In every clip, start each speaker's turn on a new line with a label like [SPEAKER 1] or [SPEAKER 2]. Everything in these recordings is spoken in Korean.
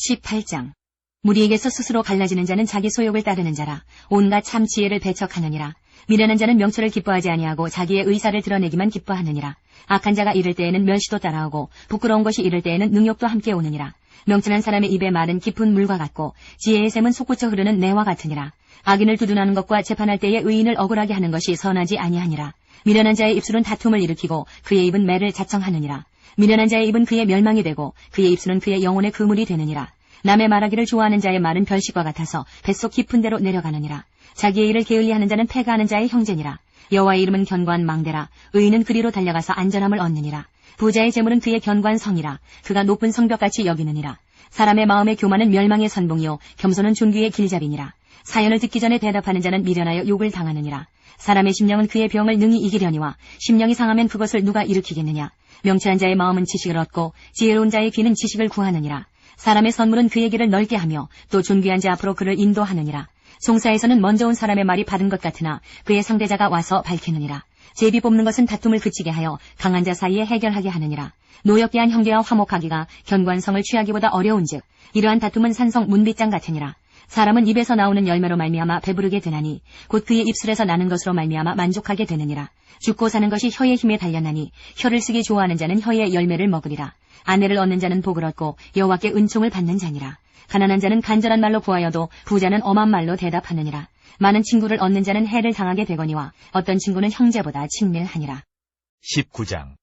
[SPEAKER 1] 18장. 무리에게서 스스로 갈라지는 자는 자기 소욕을 따르는 자라. 온갖 참 지혜를 배척하느니라. 미련한 자는 명철을 기뻐하지 아니하고 자기의 의사를 드러내기만 기뻐하느니라. 악한 자가 이를 때에는 멸시도 따라오고 부끄러운 것이 이를 때에는 능욕도 함께 오느니라. 명철한 사람의 입의 말은 깊은 물과 같고 지혜의 샘은 솟구쳐 흐르는 내와 같으니라. 악인을 두둔하는 것과 재판할 때에 의인을 억울하게 하는 것이 선하지 아니하니라. 미련한 자의 입술은 다툼을 일으키고 그의 입은 매를 자청하느니라. 미련한 자의 입은 그의 멸망이 되고 그의 입술은 그의 영혼의 그물이 되느니라. 남의 말하기를 좋아하는 자의 말은 별식과 같아서 뱃속 깊은 데로 내려가느니라. 자기의 일을 게을리하는 자는 패가하는 자의 형제니라. 여호와의 이름은 견고한 망대라. 의인은 그리로 달려가서 안전함을 얻느니라. 부자의 재물은 그의 견고한 성이라. 그가 높은 성벽같이 여기느니라. 사람의 마음의 교만은 멸망의 선봉이요 겸손은 존귀의 길잡이니라. 사연을 듣기 전에 대답하는 자는 미련하여 욕을 당하느니라. 사람의 심령은 그의 병을 능히 이기려니와 심령이 상하면 그것을 누가 일으키겠느냐. 명철한 자의 마음은 지식을 얻고 지혜로운 자의 귀는 지식을 구하느니라. 사람의 선물은 그의 길을 넓게 하며 또 존귀한 자 앞으로 그를 인도하느니라. 송사에서는 먼저 온 사람의 말이 받은 것 같으나 그의 상대자가 와서 밝히느니라. 제비 뽑는 것은 다툼을 그치게 하여 강한 자 사이에 해결하게 하느니라. 노엽게 한 형제와 화목하기가 견고한 성을 취하기보다 어려운즉 이러한 다툼은 산성 문빗장 같으니라. 사람은 입에서 나오는 열매로 말미암아 배부르게 되나니 곧 그의 입술에서 나는 것으로 말미암아 만족하게 되느니라. 죽고 사는 것이 혀의 힘에 달렸나니 혀를 쓰기 좋아하는 자는 혀의 열매를 먹으리라. 아내를 얻는 자는 복을 얻고 여호와께 은총을 받는 자니라. 가난한 자는 간절한 말로 구하여도 부자는 엄한 말로 대답하느니라. 많은 친구를 얻는 자는 해를 당하게 되거니와 어떤 친구는 형제보다 친밀하니라.
[SPEAKER 2] 19장.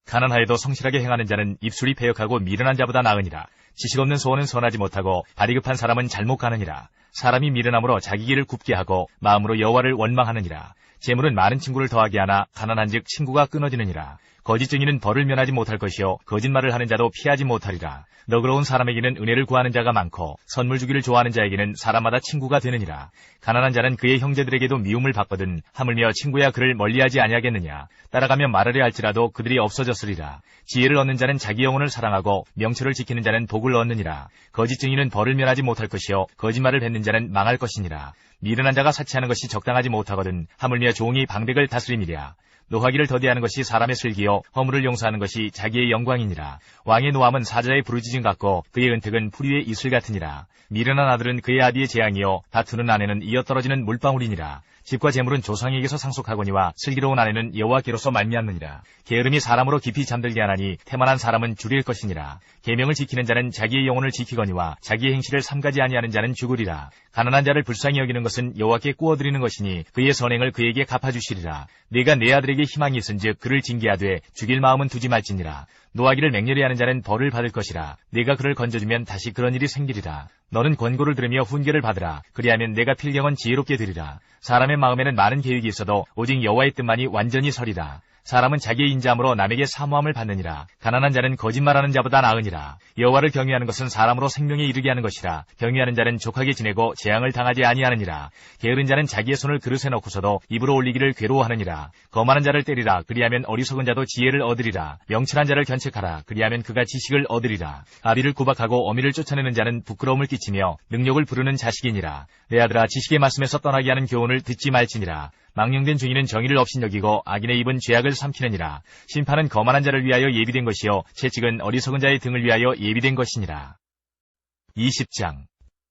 [SPEAKER 2] 가난하여도 성실하게 행하는 자는 입술이 패역하고 미련한 자보다 나으니라. 지식 없는 소원은 선하지 못하고 발이 급한 사람은 잘못 가느니라. 사람이 미련함으로 자기 길을 굽게 하고 마음으로 여호와를 원망하느니라. 재물은 많은 친구를 더하게 하나 가난한즉 친구가 끊어지느니라. 거짓 증인은 벌을 면하지 못할 것이요 거짓말을 하는 자도 피하지 못하리라. 너그러운 사람에게는 은혜를 구하는 자가 많고 선물 주기를 좋아하는 자에게는 사람마다 친구가 되느니라. 가난한 자는 그의 형제들에게도 미움을 받거든 하물며 친구야 그를 멀리하지 아니하겠느냐. 따라가며 말하려 할지라도 그들이 없어졌으리라. 지혜를 얻는 자는 자기 영혼을 사랑하고 명철을 지키는 자는 복을 얻느니라. 거짓 증인은 벌을 면하지 못할 것이요 거짓말을 뱉는 자는 망할 것이니라. 미련한 자가 사치하는 것이 적당하지 못하거든 하물며 종이 방백을 다스림이랴. 노하기를 더디하는 것이 사람의 슬기요 허물을 용서하는 것이 자기의 영광이니라. 왕의 노함은 사자의 부르짖음 같고 그의 은택은 풀위의 이슬 같으니라. 미련한 아들은 그의 아비의 재앙이요 다투는 아내는 이어떨어지는 물방울이니라. 집과 재물은 조상에게서 상속하거니와 슬기로운 아내는 여호와께로서 말미암느니라. 게으름이 사람으로 깊이 잠들게 하나니 태만한 사람은 줄일 것이니라. 계명을 지키는 자는 자기의 영혼을 지키거니와 자기의 행실을 삼가지 아니하는 자는 죽으리라. 가난한 자를 불쌍히 여기는 것은 여호와께 꾸어드리는 것이니 그의 선행을 그에게 갚아주시리라. 네가 내 아들에게 희망이 있은즉 그를 징계하되 죽일 마음은 두지 말지니라. 노하기를 맹렬히 하는 자는 벌을 받을 것이라. 네가 그를 건져주면 다시 그런 일이 생기리라. 너는 권고를 들으며 훈계를 받으라. 그리하면 내가 필경은 지혜롭게 되리라. 사람의 마음에는 많은 계획이 있어도 오직 여호와의 뜻만이 완전히 서리라. 사람은 자기의 인자함으로 남에게 사모함을 받느니라. 가난한 자는 거짓말하는 자보다 나으니라. 여호와를 경외하는 것은 사람으로 생명에 이르게 하는 것이라. 경외하는 자는 족하게 지내고 재앙을 당하지 아니하느니라. 게으른 자는 자기의 손을 그릇에 넣고서도 입으로 올리기를 괴로워하느니라. 거만한 자를 때리라. 그리하면 어리석은 자도 지혜를 얻으리라. 명철한 자를 견책하라. 그리하면 그가 지식을 얻으리라. 아비를 구박하고 어미를 쫓아내는 자는 부끄러움을 끼치며 능력을 부르는 자식이니라. 내 아들아 지식의 말씀에서 떠나게 하는 교훈을 듣지 말지니라. 망령된 죄인은 정의를 업신여기고 악인의 입은 죄악을 삼키느니라. 심판은 거만한 자를 위하여 예비된 것이요 채찍은 어리석은 자의 등을 위하여 예비된 것이니라. 20장.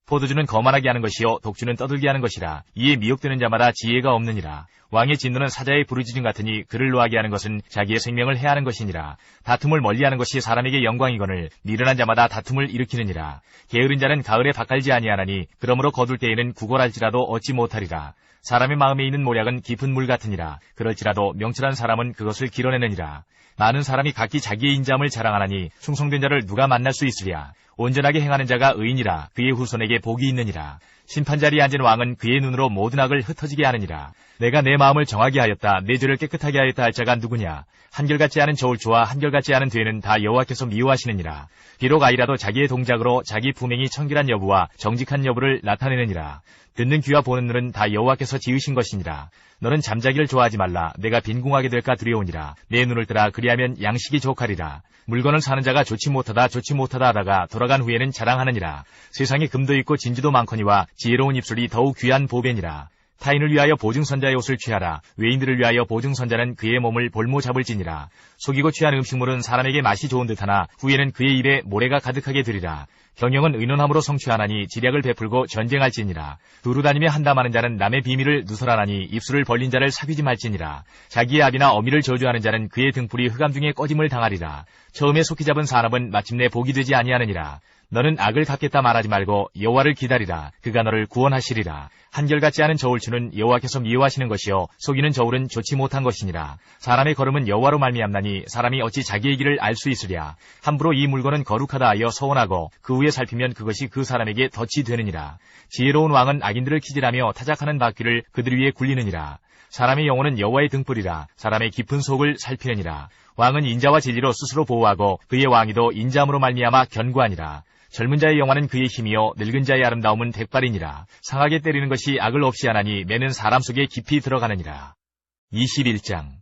[SPEAKER 2] 포도주는 거만하게 하는 것이요 독주는 떠들게 하는 것이라. 이에 미혹되는 자마다 지혜가 없느니라. 왕의 진노는 사자의 부르짖음 같으니 그를 노하게 하는 것은 자기의 생명을 해하는 것이니라. 다툼을 멀리하는 것이 사람에게 영광이거늘 미련한 자마다 다툼을 일으키느니라. 게으른 자는 가을에 밭갈지 아니하나니 그러므로 거둘 때에는 구걸할지라도 얻지 못하리라. 사람의 마음에 있는 모략은 깊은 물 같으니라. 그럴지라도 명철한 사람은 그것을 길어내느니라. 많은 사람이 각기 자기의 인자함을 자랑하나니 충성된 자를 누가 만날 수 있으랴. 온전하게 행하는 자가 의인이라. 그의 후손에게 복이 있느니라. 심판자리에 앉은 왕은 그의 눈으로 모든 악을 흩어지게 하느니라. 내가 내 마음을 정하게 하였다. 내 죄를 깨끗하게 하였다 할 자가 누구냐. 한결같지 않은 저울추와 한결같지 않은 되는 다 여호와께서 미워하시느니라. 비록 아이라도 자기의 동작으로 자기 분행이 청결한 여부와 정직한 여부를 나타내느니라. 듣는 귀와 보는 눈은 다 여호와께서 지으신 것이니라. 너는 잠자기를 좋아하지 말라. 내가 빈궁하게 될까 두려우니라. 내 눈을 뜨라. 그리하면 양식이 족하리라. 물건을 사는 자가 좋지 못하다 하다가 돌아간 후에는 자랑하느니라. 세상에 금도 있고 진주도 많거니와 지혜로운 입술이 더욱 귀한 보배니라. 타인을 위하여 보증선자의 옷을 취하라. 외인들을 위하여 보증선자는 그의 몸을 볼모 잡을지니라. 속이고 취한 음식물은 사람에게 맛이 좋은 듯하나 후에는 그의 입에 모래가 가득하게 되리라. 경영은 의논함으로 성취하나니 지략을 베풀고 전쟁할지니라. 두루 다니며 한담하는 자는 남의 비밀을 누설하나니 입술을 벌린 자를 사귀지 말지니라. 자기의 아비나 어미를 저주하는 자는 그의 등불이 흑암 중에 꺼짐을 당하리라. 처음에 속히 잡은 산업은 마침내 복이 되지 아니하느니라. 너는 악을 갚겠다 말하지 말고 여호와를 기다리라. 그가 너를 구원하시리라. 한결같지 않은 저울추는 여호와께서 미워하시는 것이요 속이는 저울은 좋지 못한 것이니라. 사람의 걸음은 여호와로 말미암나니 사람이 어찌 자기의 길을 알 수 있으랴. 함부로 이 물건은 거룩하다 하여 서원하고 그 후에 살피면 그것이 그 사람에게 덫이 되느니라. 지혜로운 왕은 악인들을 키질하며 타작하는 바퀴를 그들 위에 굴리느니라. 사람의 영혼은 여호와의 등불이라. 사람의 깊은 속을 살피느니라. 왕은 인자와 진리로 스스로 보호하고 그의 왕위도 인자함으로 말미암아 견고하니라. 젊은 자의 영화는 그의 힘이요 늙은 자의 아름다움은 백발이니라. 상하게 때리는 것이 악을 없이 하나니 매는 사람 속에 깊이 들어가느니라. 21장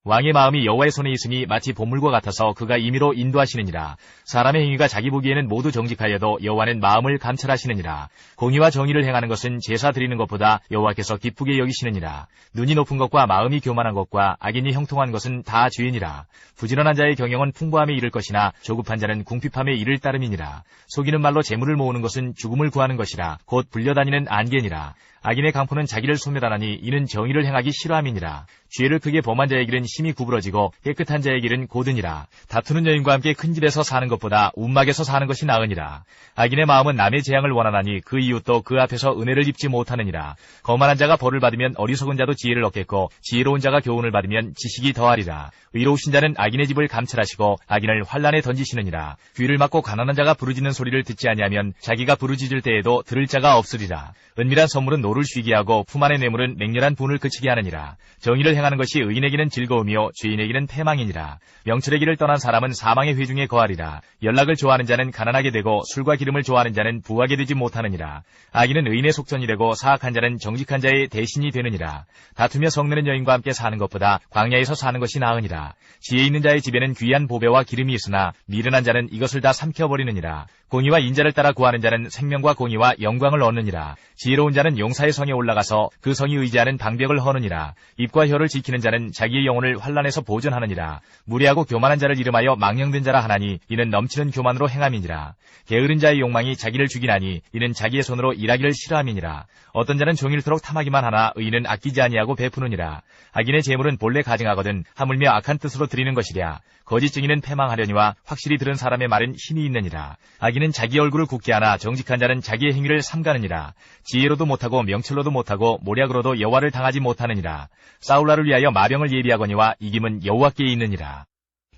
[SPEAKER 2] 왕의 마음이 여호와의 손에 있으니 마치 보물과 같아서 그가 임의로 인도하시느니라. 사람의 행위가 자기 보기에는 모두 정직하여도 여호와는 마음을 감찰하시느니라. 공의와 정의를 행하는 것은 제사 드리는 것보다 여호와께서 기쁘게 여기시느니라. 눈이 높은 것과 마음이 교만한 것과 악인이 형통한 것은 다 죄이니라. 부지런한 자의 경영은 풍부함에 이를 것이나 조급한 자는 궁핍함에 이를 따름이니라. 속이는 말로 재물을 모으는 것은 죽음을 구하는 것이라. 곧 불려다니는 안개니라. 악인의 강포는 자기를 소멸하나니 이는 정의를 행하기 싫어함이니라. 죄를 크게 범한 자의 길은 심히 구부러지고 깨끗한 자의 길은 고드니라. 다투는 여인과 함께 큰 집에서 사는 것보다 움막에서 사는 것이 나으니라. 악인의 마음은 남의 재앙을 원하나니 그 이웃도 그 앞에서 은혜를 입지 못하느니라. 거만한 자가 벌을 받으면 어리석은 자도 지혜를 얻겠고 지혜로운 자가 교훈을 받으면 지식이 더하리라. 의로우신 자는 악인의 집을 감찰하시고 악인을 환란에 던지시느니라. 귀를 막고 가난한 자가 부르짖는 소리를 듣지 아니하면 자기가 부르짖을 때에도 들을 자가 없으리라. 은밀한 선물은 노를 쉬게 하고 품 안의 뇌물은 맹렬한 분을 그치게 하느니라. 정의를 행하는 것이 의인에게는 즐거움이요 죄인에게는 패망이니라. 명철의 길을 떠난 사람은 사망의 회중에 거하리라. 연락을 좋아하는 자는 가난하게 되고 술과 기름을 좋아하는 자는 부하게 되지 못하느니라. 악인은 의인의 속전이 되고 사악한 자는 정직한 자의 대신이 되느니라. 다투며 성내는 여인과 함께 사는 것보다 광야에서 사는 것이 나으니라. 지혜 있는 자의 집에는 귀한 보배와 기름이 있으나 미련한 자는 이것을 다 삼켜버리느니라. 공의와 인자를 따라 구하는 자는 생명과 공의와 영광을 얻느니라. 지혜로운 자는 용사의 성에 올라가서 그 성이 의지하는 방벽을 허느니라. 입과 혀를 지키는 자는 자기의 영혼을 환란에서 보존하느니라. 무례하고 교만한 자를 이름하여 망령된 자라 하나니 이는 넘치는 교만으로 행함이니라. 게으른 자의 욕망이 자기를 죽이나니 이는 자기의 손으로 일하기를 싫어함이니라. 어떤 자는 종일토록 탐하기만 하나 의인은 아끼지 아니하고 베푸느니라. 악인의 재물은 본래 가증하거든 하물며 악한 뜻으로 드리는 것이랴. 거짓 증인은 패망하려니와 확실히 들은 사람의 말은 힘이 있느니라. 악인은 자기 얼굴을 굳게 하나 정직한 자는 자기의 행위를 삼가느니라. 지혜로도 못하고 명철로도 못하고 모략으로도 여호와를 당하지 못하느니라. 사울라를 위하여 마병을 예비하거니와 이김은 여호와께 있느니라.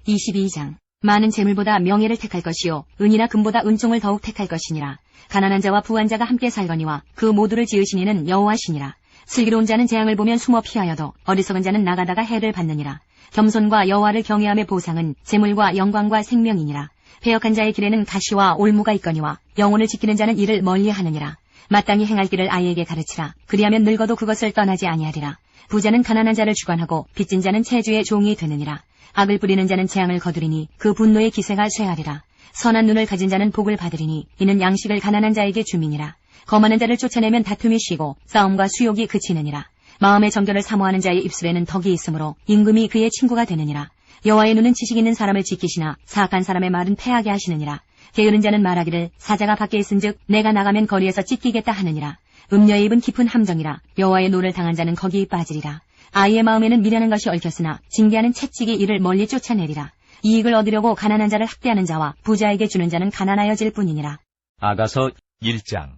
[SPEAKER 1] 22장 많은 재물보다 명예를 택할 것이요 은이나 금보다 은총을 더욱 택할 것이니라. 가난한 자와 부한 자가 함께 살거니와 그 모두를 지으신 이는 여호와시니라. 슬기로운 자는 재앙을 보면 숨어 피하여도 어리석은 자는 나가다가 해를 받느니라. 겸손과 여호와를 경외함의 보상은 재물과 영광과 생명이니라. 패역한 자의 길에는 가시와 올무가 있거니와 영혼을 지키는 자는 이를 멀리하느니라. 마땅히 행할 길을 아이에게 가르치라. 그리하면 늙어도 그것을 떠나지 아니하리라. 부자는 가난한 자를 주관하고 빚진 자는 체주의 종이 되느니라. 악을 부리는 자는 재앙을 거두리니 그 분노의 기세가 쇠하리라. 선한 눈을 가진 자는 복을 받으리니 이는 양식을 가난한 자에게 주민이라. 거만한 자를 쫓아내면 다툼이 쉬고 싸움과 수욕이 그치느니라. 마음의 정결을 사모하는 자의 입술에는 덕이 있으므로 임금이 그의 친구가 되느니라. 여호와의 눈은 지식 있는 사람을 지키시나 사악한 사람의 말은 패하게 하시느니라. 게으른 자는 말하기를 사자가 밖에 있은즉 내가 나가면 거리에서 찢기겠다 하느니라. 음녀의 입은 깊은 함정이라. 여호와의 노를 당한 자는 거기에 빠지리라. 아이의 마음에는 미련한 것이 얽혔으나 징계하는 채찍이 이를 멀리 쫓아내리라. 이익을 얻으려고 가난한 자를 학대하는 자와 부자에게 주는 자는 가난하여질 뿐이니라.
[SPEAKER 2] 아가서 1장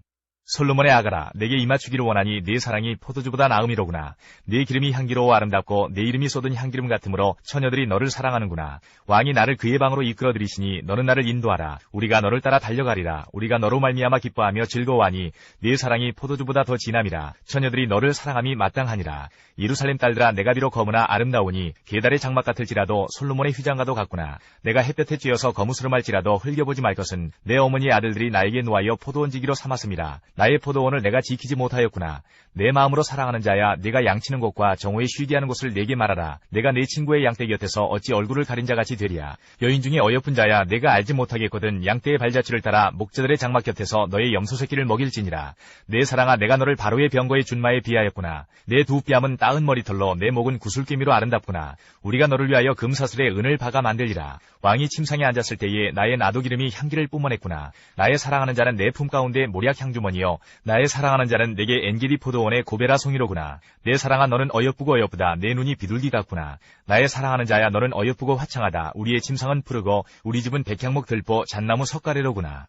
[SPEAKER 2] 솔로몬의 아가라 내게 이맞추기를 원하니 네 사랑이 포도주보다 나음이로구나. 네 기름이 향기로워 아름답고 내 이름이 쏟은 향기름 같으므로 처녀들이 너를 사랑하는구나. 왕이 나를 그의 방으로 이끌어들이시니 너는 나를 인도하라. 우리가 너를 따라 달려가리라. 우리가 너로 말미암아 기뻐하며 즐거워하니 네 사랑이 포도주보다 더 진함이라. 처녀들이 너를 사랑함이 마땅하니라. 예루살렘 딸들아 내가 비록 검으나 아름다우니 게달의 장막 같을지라도 솔로몬의 휘장과도 같구나. 내가 햇볕에 쬐어서 거무스름할지라도 흘겨보지 말 것은 내 어머니의 아들들이 나에게 노하여 포도원지기로 삼았음이라. 나의 포도원을 내가 지키지 못하였구나. 내 마음으로 사랑하는 자야, 내가 양치는 곳과 정오에 쉬게 하는 곳을 내게 말하라. 내가 내 친구의 양떼 곁에서 어찌 얼굴을 가린 자같이 되리야. 여인 중에 어여쁜 자야, 내가 알지 못하겠거든. 양떼의 발자취를 따라 목자들의 장막 곁에서 너의 염소 새끼를 먹일지니라. 내 사랑아, 내가 너를 바로의 병거의 준마에 비하였구나. 내 두 뺨은 따은 머리털로 내 목은 구슬기미로 아름답구나. 우리가 너를 위하여 금사슬에 은을 박아 만들리라. 왕이 침상에 앉았을 때에 나의 나도 기름이 향기를 뿜어냈구나. 나의 사랑하는 자는 내 품 가운데 모략 향주머니요, 나의 사랑하는 자는 내게 엔게디 포도원의 고베라 송이로구나. 내 사랑아, 너는 어여쁘고 어여쁘다. 내 눈이 비둘기 같구나. 나의 사랑하는 자야, 너는 어여쁘고 화창하다. 우리의 침상은 푸르고 우리 집은 백향목 들보 잣나무 석가래로구나.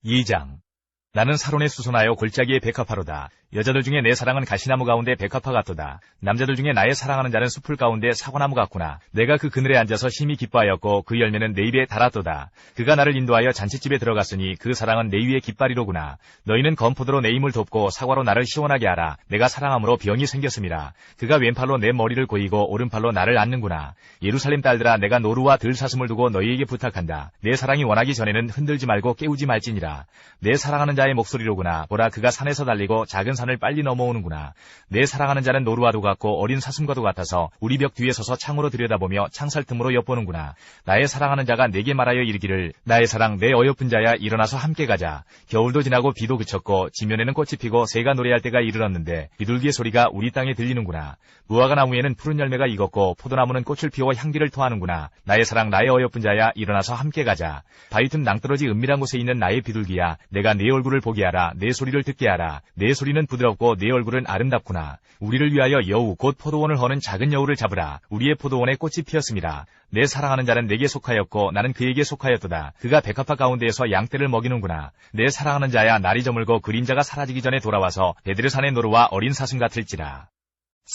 [SPEAKER 2] 2장. 나는 사론에 수선하여 골짜기에 백합화로다. 여자들 중에 내 사랑은 가시나무 가운데 백합화 같도다. 남자들 중에 나의 사랑하는 자는 숲풀 가운데 사과나무 같구나. 내가 그 그늘에 앉아서 심히 기뻐하였고 그 열매는 내 입에 달았도다. 그가 나를 인도하여 잔치집에 들어갔으니 그 사랑은 내 위에 깃발이로구나. 너희는 건포도로 내 힘을 돕고 사과로 나를 시원하게 하라. 내가 사랑함으로 병이 생겼음이라. 그가 왼팔로 내 머리를 고이고 오른팔로 나를 안는구나. 예루살렘 딸들아, 내가 노루와 들사슴을 두고 너희에게 부탁한다. 내 사랑이 원하기 전에는 흔들지 말고 깨우지 말지니라. 내 사랑하는 자의 목소리로구나. 보라, 그가 산에서 달리고 작은 산을 빨리 넘어오는구나. 내 사랑하는 자는 노루와도 같고 어린 사슴과도 같아서 우리 벽 뒤에 서서 창으로 들여다보며 창살 틈으로 엿보는구나. 나의 사랑하는 자가 내게 말하여 이르기를, 나의 사랑, 내 어여쁜 자야, 일어나서 함께 가자. 겨울도 지나고 비도 그쳤고 지면에는 꽃이 피고 새가 노래할 때가 이르렀는데 비둘기의 소리가 우리 땅에 들리는구나. 무화과 나무에는 푸른 열매가 익었고 포도나무는 꽃을 피워 향기를 토하는구나. 나의 사랑, 나의 어여쁜 자야, 일어나서 함께 가자. 바위 틈 낭떠러지 은밀한 곳에 있는 나의 비둘기야, 내가 네 얼굴을 보게 하라. 내 소리를 듣게 하라. 내 소리는 부드럽고 내 얼굴은 아름답구나. 우리를 위하여 여우 곧 포도원을 허는 작은 여우를 잡으라. 우리의 포도원에 꽃이 피었습니다. 내 사랑하는 자는 내게 속하였고 나는 그에게 속하였도다. 그가 백합화 가운데에서 양떼를 먹이는구나. 내 사랑하는 자야, 날이 저물고 그림자가 사라지기 전에 돌아와서 베드레산의 노루와 어린 사슴 같을지라.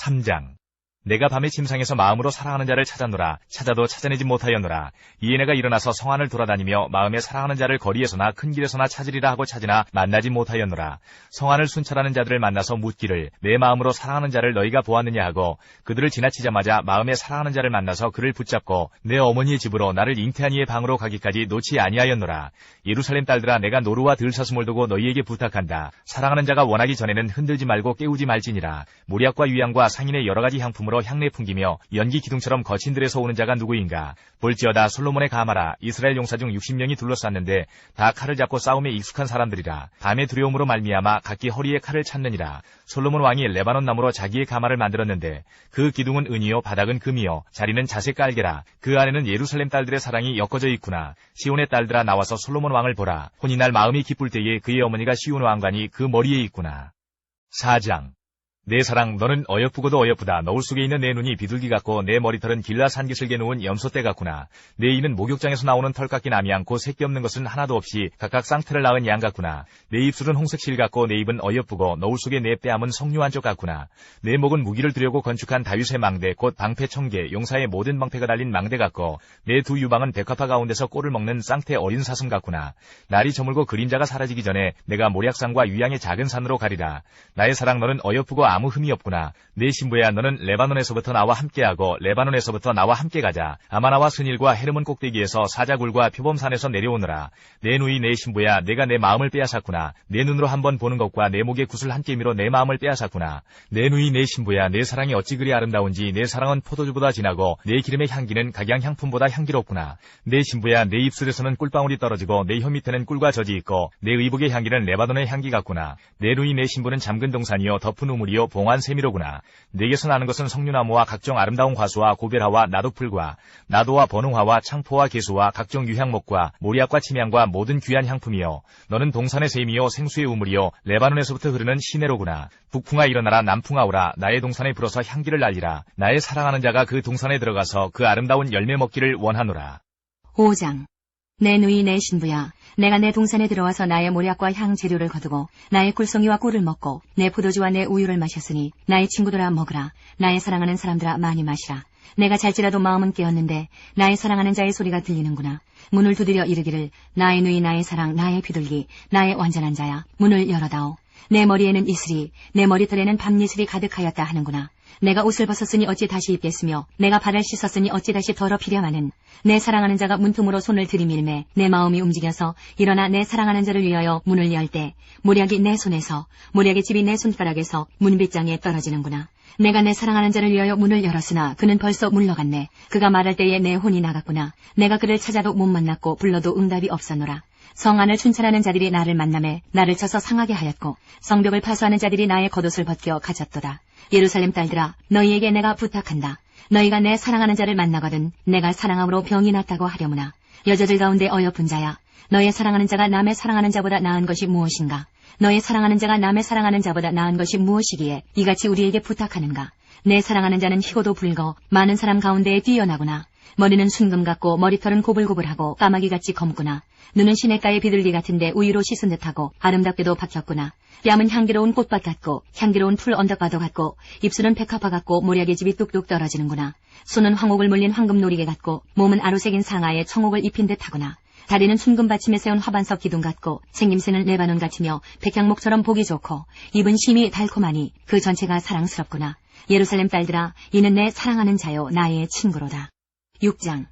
[SPEAKER 2] 3장. 내가 밤의 침상에서 마음으로 사랑하는 자를 찾았노라. 찾아도 찾아내지 못하였노라. 이에 내가 일어나서 성 안을 돌아다니며 마음에 사랑하는 자를 거리에서나 큰 길에서나 찾으리라 하고 찾으나 만나지 못하였노라. 성 안을 순찰하는 자들을 만나서 묻기를, 내 마음으로 사랑하는 자를 너희가 보았느냐 하고 그들을 지나치자마자 마음에 사랑하는 자를 만나서 그를 붙잡고 내 어머니의 집으로 나를 잉태한 이의 방으로 가기까지 놓지 아니하였노라. 예루살렘 딸들아, 내가 노루와 들사슴을 두고 너희에게 부탁한다. 사랑하는 자가 원하기 전에는 흔들지 말고 깨우지 말지니라. 모략과 유향과 상인의 여러 가지 향품으로 향내 풍기며 연기 기둥처럼 거친 들에서 오는 자가 누구인가? 볼지어다, 솔로몬의 가마라. 이스라엘 용사 중 60명이 둘러쌌는데 다 칼을 잡고 싸움에 익숙한 사람들이라. 밤의 두려움으로 말미암아 각기 허리에 칼을 찾느니라. 솔로몬 왕이 레바논 나무로 자기의 가마를 만들었는데 그 기둥은 은이요 바닥은 금이요 자리는 자색 깔개라. 그 안에는 예루살렘 딸들의 사랑이 엮어져 있구나. 시온의 딸들아, 나와서 솔로몬 왕을 보라. 혼인날 마음이 기쁠 때에 그의 어머니가 시온 왕관이 그 머리에 있구나. 4장. 내 사랑, 너는 어여쁘고도 어여쁘다. 너울 속에 있는 내 눈이 비둘기 같고 내 머리털은 길라 산기슭에 놓은 염소떼 같구나. 내 이는 목욕장에서 나오는 털 깎인 암양, 곧 새끼 없는 것은 하나도 없이 각각 쌍태를 낳은 양 같구나. 내 입술은 홍색 실 같고 내 입은 어여쁘고 너울 속에 내 뺨은 석류 한쪽 같구나. 내 목은 무기를 두려고 건축한 다윗의 망대, 곧 방패 청개, 용사의 모든 방패가 달린 망대 같고 내 두 유방은 백합화 가운데서 꼴을 먹는 쌍태 어린 사슴 같구나. 날이 저물고 그림자가 사라지기 전에 내가 모략산과 유양의 작은 산으로 가리라. 나의 사랑, 너는 어여쁘고 아무 흠이 없구나. 내 신부야, 너는 레바논에서부터 나와 함께하고 레바논에서부터 나와 함께 가자. 아마나와 스닐과 헤르몬 꼭대기에서 사자굴과 표범산에서 내려오느라. 내 누이 내 신부야, 내가 내 마음을 빼앗았구나. 내 눈으로 한번 보는 것과 내 목에 구슬 한 깨미로 내 마음을 빼앗았구나. 내 누이 내 신부야, 내 사랑이 어찌 그리 아름다운지. 내 사랑은 포도주보다 진하고 내 기름의 향기는 각양 향품보다 향기롭구나. 내 신부야, 내 입술에서는 꿀방울이 떨어지고 내 혀 밑에는 꿀과 젖이 있고 내 의복의 향기는 레바논의 향기 같구나. 내 누이 내 신부는 잠근 동산이요 덮은 우물이요 봉한 세미로구나. 내게서 나는 것은 석류나무와 각종 아름다운 과수와 고베라와 나도풀과 나도와 버능화와 창포와 개수와 각종 유향목과 모리약과 침향과 모든 귀한 향품이요. 너는 동산의 샘이요 생수의 우물이요 레바논에서부터 흐르는 시내로구나. 북풍아 일어나라, 남풍아 오라. 나의 동산에 불어서 향기를 날리라. 나의 사랑하는 자가 그 동산에 들어가서 그 아름다운 열매 먹기를 원하노라.
[SPEAKER 1] 5장. 내 누이 내 신부야, 내가 내 동산에 들어와서 나의 모략과 향 재료를 거두고 나의 꿀송이와 꿀을 먹고 내 포도주와 내 우유를 마셨으니 나의 친구들아 먹으라. 나의 사랑하는 사람들아 많이 마시라. 내가 잘지라도 마음은 깨었는데 나의 사랑하는 자의 소리가 들리는구나. 문을 두드려 이르기를, 나의 누이 나의 사랑 나의 비둘기 나의 완전한 자야, 문을 열어다오. 내 머리에는 이슬이 내 머리털에는 밤이슬이 가득하였다 하는구나. 내가 옷을 벗었으니 어찌 다시 입겠으며 내가 발을 씻었으니 어찌 다시 더럽히려마는 내 사랑하는 자가 문틈으로 손을 들이밀매 내 마음이 움직여서 일어나 내 사랑하는 자를 위하여 문을 열 때 모략이 내 손에서 모략의 집이 내 손가락에서 문빗장에 떨어지는구나. 내가 내 사랑하는 자를 위하여 문을 열었으나 그는 벌써 물러갔네. 그가 말할 때에 내 혼이 나갔구나. 내가 그를 찾아도 못 만났고 불러도 응답이 없었노라. 성 안을 춘천하는 자들이 나를 만남에 나를 쳐서 상하게 하였고 성벽을 파수하는 자들이 나의 겉옷을 벗겨 가졌도다. 예루살렘 딸들아, 너희에게 내가 부탁한다. 너희가 내 사랑하는 자를 만나거든 내가 사랑함으로 병이 났다고 하려무나. 여자들 가운데 어여쁜 자야, 너의 사랑하는 자가 남의 사랑하는 자보다 나은 것이 무엇인가? 너의 사랑하는 자가 남의 사랑하는 자보다 나은 것이 무엇이기에 이같이 우리에게 부탁하는가? 내 사랑하는 자는 희고도 붉어 많은 사람 가운데에 뛰어나구나. 머리는 순금 같고 머리털은 고불고불하고 까마귀같이 검구나. 눈은 시냇가의 비둘기 같은데 우유로 씻은 듯하고 아름답게도 박혔구나. 뺨은 향기로운 꽃밭 같고 향기로운 풀 언덕바도 같고 입술은 백합화 같고 모략의 집이 뚝뚝 떨어지는구나. 손은 황옥을 물린 황금 놀이개 같고 몸은 아로새긴 상아에 청옥을 입힌 듯하구나. 다리는 순금 받침에 세운 화반석 기둥 같고 생김새는 레바논 같으며 백향목처럼 보기 좋고 입은 심이 달콤하니 그 전체가 사랑스럽구나. 예루살렘 딸들아, 이는 내 사랑하는 자요 나의 친구로다. 6장.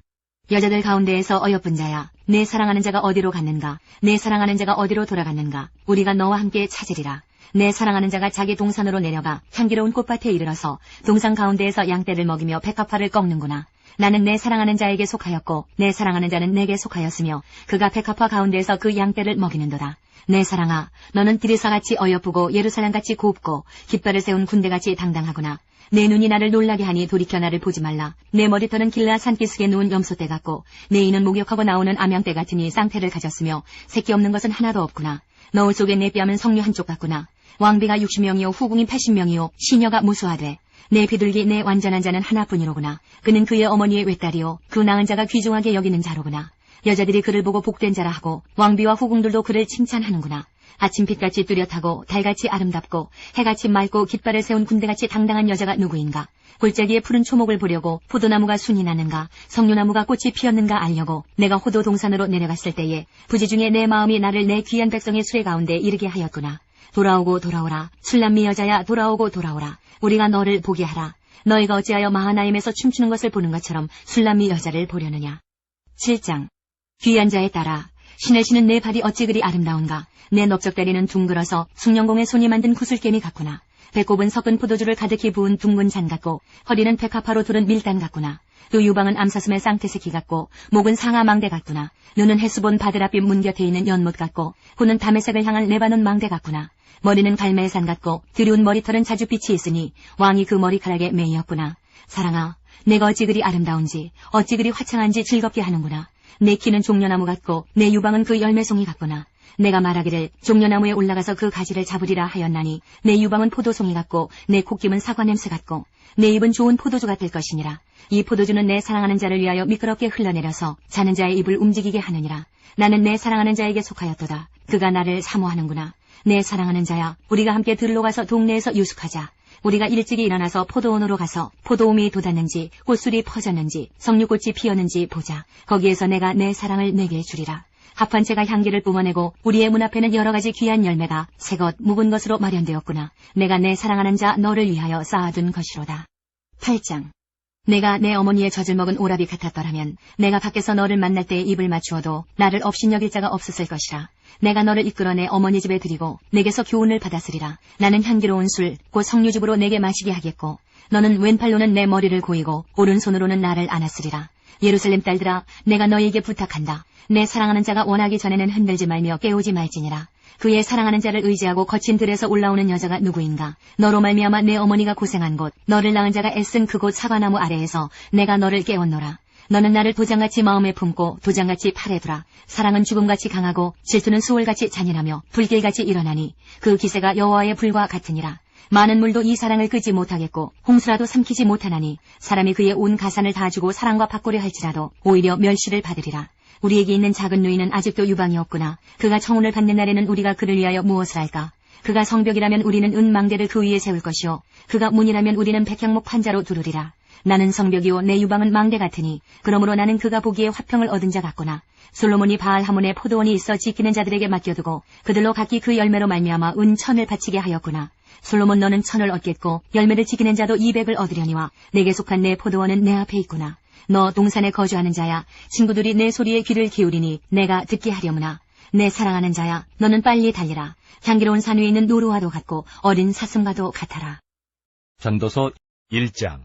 [SPEAKER 1] 여자들 가운데에서 어여쁜 자야, 내 사랑하는 자가 어디로 갔는가? 내 사랑하는 자가 어디로 돌아갔는가? 우리가 너와 함께 찾으리라. 내 사랑하는 자가 자기 동산으로 내려가 향기로운 꽃밭에 이르러서 동산 가운데에서 양떼를 먹이며 백합화를 꺾는구나. 나는 내 사랑하는 자에게 속하였고 내 사랑하는 자는 내게 속하였으며 그가 백합화 가운데에서 그 양떼를 먹이는도다. 내 사랑아, 너는 드리사같이 어여쁘고 예루살렘같이 곱고 깃발을 세운 군대같이 당당하구나. 내 눈이 나를 놀라게 하니 돌이켜 나를 보지 말라. 내 머리털은 길라 산기슭에 누운 염소떼 같고 내 이는 목욕하고 나오는 암양떼 같으니 쌍태를 가졌으며 새끼 없는 것은 하나도 없구나. 너울 속에 내 뺨은 석류 한쪽 같구나. 왕비가 60명이요 후궁인 80명이요 시녀가 무수하되 내 비둘기 내 완전한 자는 하나뿐이로구나. 그는 그의 어머니의 외딸이요 그 낳은 자가 귀중하게 여기는 자로구나. 여자들이 그를 보고 복된 자라 하고 왕비와 후궁들도 그를 칭찬하는구나. 아침빛같이 뚜렷하고 달같이 아름답고 해같이 맑고 깃발을 세운 군대같이 당당한 여자가 누구인가? 골짜기에 푸른 초목을 보려고 포도나무가 순이 나는가? 석류나무가 꽃이 피었는가 알려고 내가 호도 동산으로 내려갔을 때에 부지 중에 내 마음이 나를 내 귀한 백성의 수레 가운데 이르게 하였구나. 돌아오고 돌아오라. 술람미 여자야, 돌아오고 돌아오라. 우리가 너를 보게 하라. 너희가 어찌하여 마하나임에서 춤추는 것을 보는 것처럼 술람미 여자를 보려느냐. 7장. 귀한 자에 따라 신을 신은 내 발이 어찌 그리 아름다운가. 내 넓적다리는 둥글어서 숭령공의 손이 만든 구슬개미 같구나. 배꼽은 섞은 포도주를 가득히 부은 둥근 잔 같고 허리는 백합화로 두른 밀단 같구나. 또 유방은 암사슴의 쌍태새끼 같고 목은 상아 망대 같구나. 눈은 해수본 바드라빛 문 곁에 있는 연못 같고 코는 담에색을 향한 레바논 망대 같구나. 머리는 갈매산 같고 드리운 머리털은 자줏빛이 있으니 왕이 그 머리카락에 매이었구나. 사랑아, 내가 어찌 그리 아름다운지 어찌 그리 화창한지 즐겁게 하는구나. 내 키는 종려나무 같고 내 유방은 그 열매송이 같구나. 내가 말하기를 종려나무에 올라가서 그 가지를 잡으리라 하였나니 내 유방은 포도송이 같고 내 콧김은 사과 냄새 같고 내 입은 좋은 포도주가 될 것이니라. 이 포도주는 내 사랑하는 자를 위하여 미끄럽게 흘러내려서 자는 자의 입을 움직이게 하느니라. 나는 내 사랑하는 자에게 속하였도다. 그가 나를 사모하는구나. 내 사랑하는 자야, 우리가 함께 들로 가서 동네에서 유숙하자. 우리가 일찍이 일어나서 포도원으로 가서 포도움이 돋았는지 꽃술이 퍼졌는지 석류꽃이 피었는지 보자. 거기에서 내가 내 사랑을 내게 주리라. 합한 채가 향기를 뿜어내고 우리의 문 앞에는 여러 가지 귀한 열매가 새것 묵은 것으로 마련되었구나. 내가 내 사랑하는 자 너를 위하여 쌓아둔 것이로다. 8장. 내가 내 어머니의 젖을 먹은 오라비 같았더라면 내가 밖에서 너를 만날 때에 입을 맞추어도 나를 업신여길 자가 없었을 것이라. 내가 너를 이끌어 내 어머니 집에 드리고 내게서 교훈을 받았으리라. 나는 향기로운 술 곧 석류즙으로 내게 마시게 하겠고 너는 왼팔로는 내 머리를 고이고 오른손으로는 나를 안았으리라. 예루살렘 딸들아, 내가 너희에게 부탁한다. 내 사랑하는 자가 원하기 전에는 흔들지 말며 깨우지 말지니라. 그의 사랑하는 자를 의지하고 거친 들에서 올라오는 여자가 누구인가? 너로 말미암아 내 어머니가 고생한 곳, 너를 낳은 자가 애쓴 그곳 사과나무 아래에서 내가 너를 깨웠노라. 너는 나를 도장같이 마음에 품고 도장같이 팔에 두라. 사랑은 죽음같이 강하고 질투는 수월같이 잔인하며 불길같이 일어나니 그 기세가 여호와의 불과 같으니라. 많은 물도 이 사랑을 끄지 못하겠고 홍수라도 삼키지 못하나니 사람이 그의 온 가산을 다 주고 사랑과 바꾸려 할지라도 오히려 멸시를 받으리라. 우리에게 있는 작은 누이는 아직도 유방이 없구나. 그가 청혼을 받는 날에는 우리가 그를 위하여 무엇을 할까? 그가 성벽이라면 우리는 은망대를 그 위에 세울 것이요 그가 문이라면 우리는 백향목 판자로 두르리라. 나는 성벽이요 내 유방은 망대 같으니 그러므로 나는 그가 보기에 화평을 얻은 자 같구나. 솔로몬이 바알 하몬에 포도원이 있어 지키는 자들에게 맡겨두고 그들로 각기 그 열매로 말미암아 은천을 바치게 하였구나. 솔로몬 너는 1000을 얻겠고 열매를 지키는 자도 200을 얻으려니와 내게 속한 내 포도원은 내 앞에 있구나. 너 동산에 거주하는 자야, 친구들이 내 소리에 귀를 기울이니 내가 듣게 하려무나. 내 사랑하는 자야, 너는 빨리 달리라. 향기로운 산 위에 있는 노루와도 같고 어린 사슴과도 같아라.
[SPEAKER 3] 전도서
[SPEAKER 2] 1장.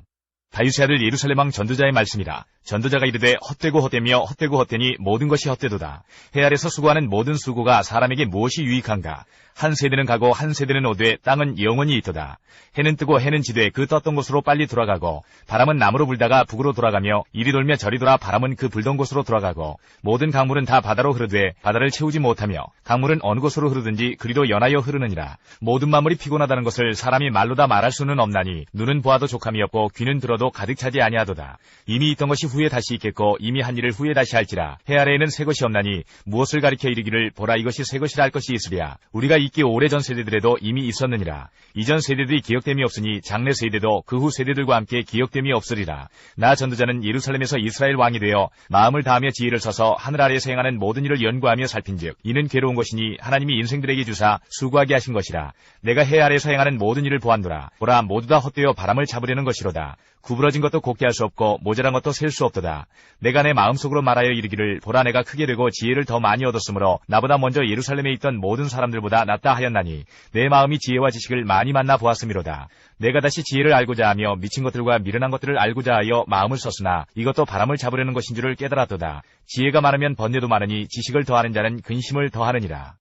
[SPEAKER 2] 다윗의 아들 예루살렘 왕 전도자의 말씀이라. 전도자가 이르되 헛되고 헛되며 헛되고 헛되니 모든 것이 헛되도다. 해 아래서 수고하는 모든 수고가 사람에게 무엇이 유익한가? 한 세대는 가고 한 세대는 오되 땅은 영원히 있도다. 해는 뜨고 해는 지되 그 떴던 곳으로 빨리 돌아가고 바람은 남으로 불다가 북으로 돌아가며 이리 돌며 저리 돌아 바람은 그 불던 곳으로 돌아가고 모든 강물은 다 바다로 흐르되 바다를 채우지 못하며 강물은 어느 곳으로 흐르든지 그리로 연하여 흐르느니라. 모든 만물이 피곤하다는 것을 사람이 말로 다 말할 수는 없나니 눈은 보아도 족함이 없고 귀는 들어도 가득 차지 아니하도다. 이미 있던 것이 후에 다시 있겠고 이미 한 일을 후에 다시 할지라. 해 아래에는 새 것이 없나니 무엇을 가리켜 이르기를 보라 이것이 새 것이라 할 것이 있으랴. 우리가 있기 오래전 세대들에도 이미 있었느니라. 이전 세대들이 기억됨이 없으니 장래 세대도 그 후 세대들과 함께 기억됨이 없으리라. 나 전도자는 예루살렘에서 이스라엘 왕이 되어 마음을 다하며 지혜를 써서 하늘 아래에서 행하는 모든 일을 연구하며 살핀즉 이는 괴로운 것이니 하나님이 인생들에게 주사 수고하게 하신 것이라. 내가 해 아래에서 행하는 모든 일을 보았노라. 보라 모두 다 헛되어 바람을 잡으려는 것이로다. 구부러진 것도 곱게 할 수 없고 모자란 것도 셀 수 없도다. 내가 내 마음속으로 말하여 이르기를 보라 내가 크게 되고 지혜를 더 많이 얻었으므로 나보다 먼저 예루살렘에 있던 모든 사람들보다 낫다 하였나니 내 마음이 지혜와 지식을 많이 만나 보았음이로다. 내가 다시 지혜를 알고자 하며 미친 것들과 미련한 것들을 알고자 하여 마음을 썼으나 이것도 바람을 잡으려는 것인 줄을 깨달았도다. 지혜가 많으면 번뇌도 많으니 지식을 더하는 자는 근심을 더하느니라.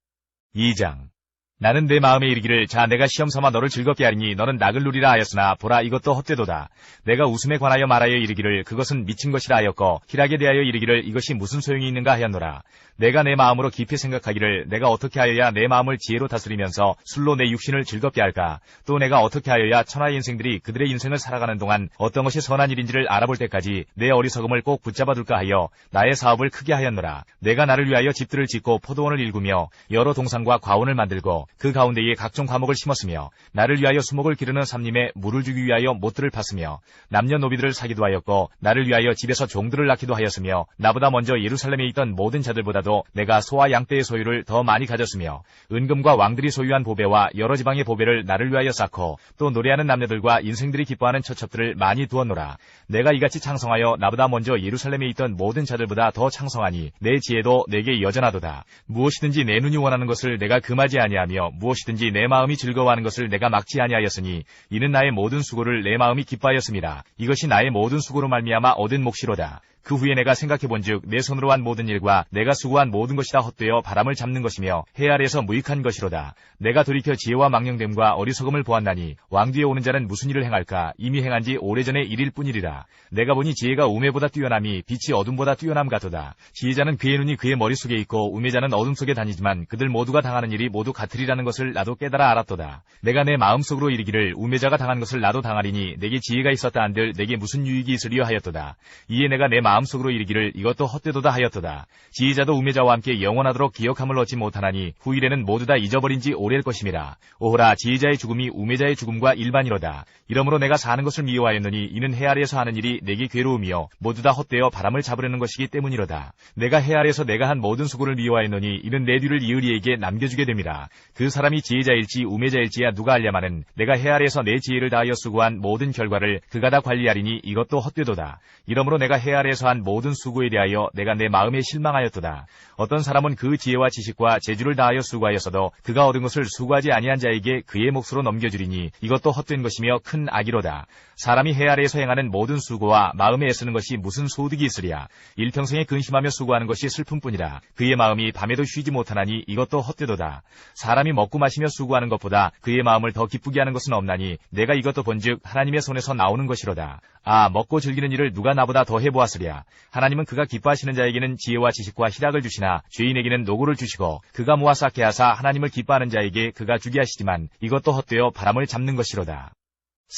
[SPEAKER 2] 2장. 나는 내 마음에 이르기를 자 내가 시험 삼아 너를 즐겁게 하리니 너는 낙을 누리라 하였으나 보라 이것도 헛되도다. 내가 웃음에 관하여 말하여 이르기를 그것은 미친 것이라 하였고 희락에 대하여 이르기를 이것이 무슨 소용이 있는가 하였노라. 내가 내 마음으로 깊이 생각하기를 내가 어떻게 하여야 내 마음을 지혜로 다스리면서 술로 내 육신을 즐겁게 할까? 또 내가 어떻게 하여야 천하의 인생들이 그들의 인생을 살아가는 동안 어떤 것이 선한 일인지를 알아볼 때까지 내 어리석음을 꼭 붙잡아둘까 하여 나의 사업을 크게 하였노라. 내가 나를 위하여 집들을 짓고 포도원을 일구며 여러 동산과 과원을 만들고 그 가운데에 각종 과목을 심었으며 나를 위하여 수목을 기르는 삼림에 물을 주기 위하여 못들을 팠으며 남녀노비들을 사기도 하였고 나를 위하여 집에서 종들을 낳기도 하였으며 나보다 먼저 예루살렘에 있던 모든 자들보다도 내가 소와 양떼의 소유를 더 많이 가졌으며 은금과 왕들이 소유한 보배와 여러 지방의 보배를 나를 위하여 쌓고 또 노래하는 남녀들과 인생들이 기뻐하는 처첩들을 많이 두었노라. 내가 이같이 창성하여 나보다 먼저 예루살렘에 있던 모든 자들보다 더 창성하니 내 지혜도 내게 여전하도다. 무엇이든지 내 눈이 원하는 것을 내가 금하지 아니하며 무엇이든지 내 마음이 즐거워하는 것을 내가 막지 아니하였으니 이는 나의 모든 수고를 내 마음이 기뻐하였음이라. 이것이 나의 모든 수고로 말미암아 얻은 몫이로다. 그 후에 내가 생각해본즉 내 손으로 한 모든 일과 내가 수고한 모든 것이 다 헛되어 바람을 잡는 것이며 해 아래에서 무익한 것이로다. 내가 돌이켜 지혜와 망령됨과 어리석음을 보았나니 왕 뒤에 오는 자는 무슨 일을 행할까? 이미 행한 지 오래전의 일일 뿐이리라. 내가 보니 지혜가 우매보다 뛰어남이 빛이 어둠보다 뛰어남 같도다. 지혜자는 그의 눈이 그의 머릿속에 있고 우매자는 어둠 속에 다니지만 그들 모두가 당하는 일이 모두 같으리라는 것을 나도 깨달아 알았도다. 내가 내 마음속으로 이르기를 우매자가 당한 것을 나도 당하리니 내게 지혜가 있었다 한들 내게 무슨 유익이 있으리요 하였도다. 이에 내가 내 마음속으로 이르기를 이것도 헛되도다 하였도다. 지혜자도 우매자와 함께 영원하도록 기억함을 얻지 못하나니 후일에는 모두 다 잊어버린 지 오래일 것임이라. 오호라 지혜자의 죽음이 우매자의 죽음과 일반이로다. 이러므로 내가 사는 것을 미워하였느니 이는 해 아래에서 하는 일이 내게 괴로움이요 모두 다 헛되어 바람을 잡으려는 것이기 때문이로다. 내가 해 아래에서 내가 한 모든 수고를 미워하였느니 이는 내 뒤를 이으리에게 남겨주게 됨이라. 그 사람이 지혜자일지 우매자일지야 누가 알랴마는 내가 해 아래에서 내 지혜를 다하여 수고한 모든 결과를 그가 다 관리하리니 이것도 헛되도다. 이러므로 내가 해 아래에서 한 모든 수고에 대하여 내가 내 마음에 실망하였도다. 어떤 사람은 그 지혜와 지식과 재주를 다하여 수고하였어도 그가 얻은 것을 수고하지 아니한 자에게 그의 몫으로 넘겨주리니 이것도 헛된 것이며 큰 악이로다. 사람이 해 아래에서 행하는 모든 수고와 마음에 애쓰는 것이 무슨 소득이 있으랴. 일평생에 근심하며 수고하는 것이 슬픔뿐이라. 그의 마음이 밤에도 쉬지 못하나니 이것도 헛되도다. 사람이 먹고 마시며 수고하는 것보다 그의 마음을 더 기쁘게 하는 것은 없나니 내가 이것도 본즉 하나님의 손에서 나오는 것이로다. 아 먹고 즐기는 일을 누가 나보다 더 해보았으랴. 하나님은 그가 기뻐하시는 자에게는 지혜와 지식과 희락을 주시나 죄인에게는 노고를 주시고 그가 모아 쌓게 하사 하나님을 기뻐하는 자에게 그가 주게 하시지만 이것도 헛되어 바람을 잡는 것이로다.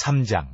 [SPEAKER 2] 3장.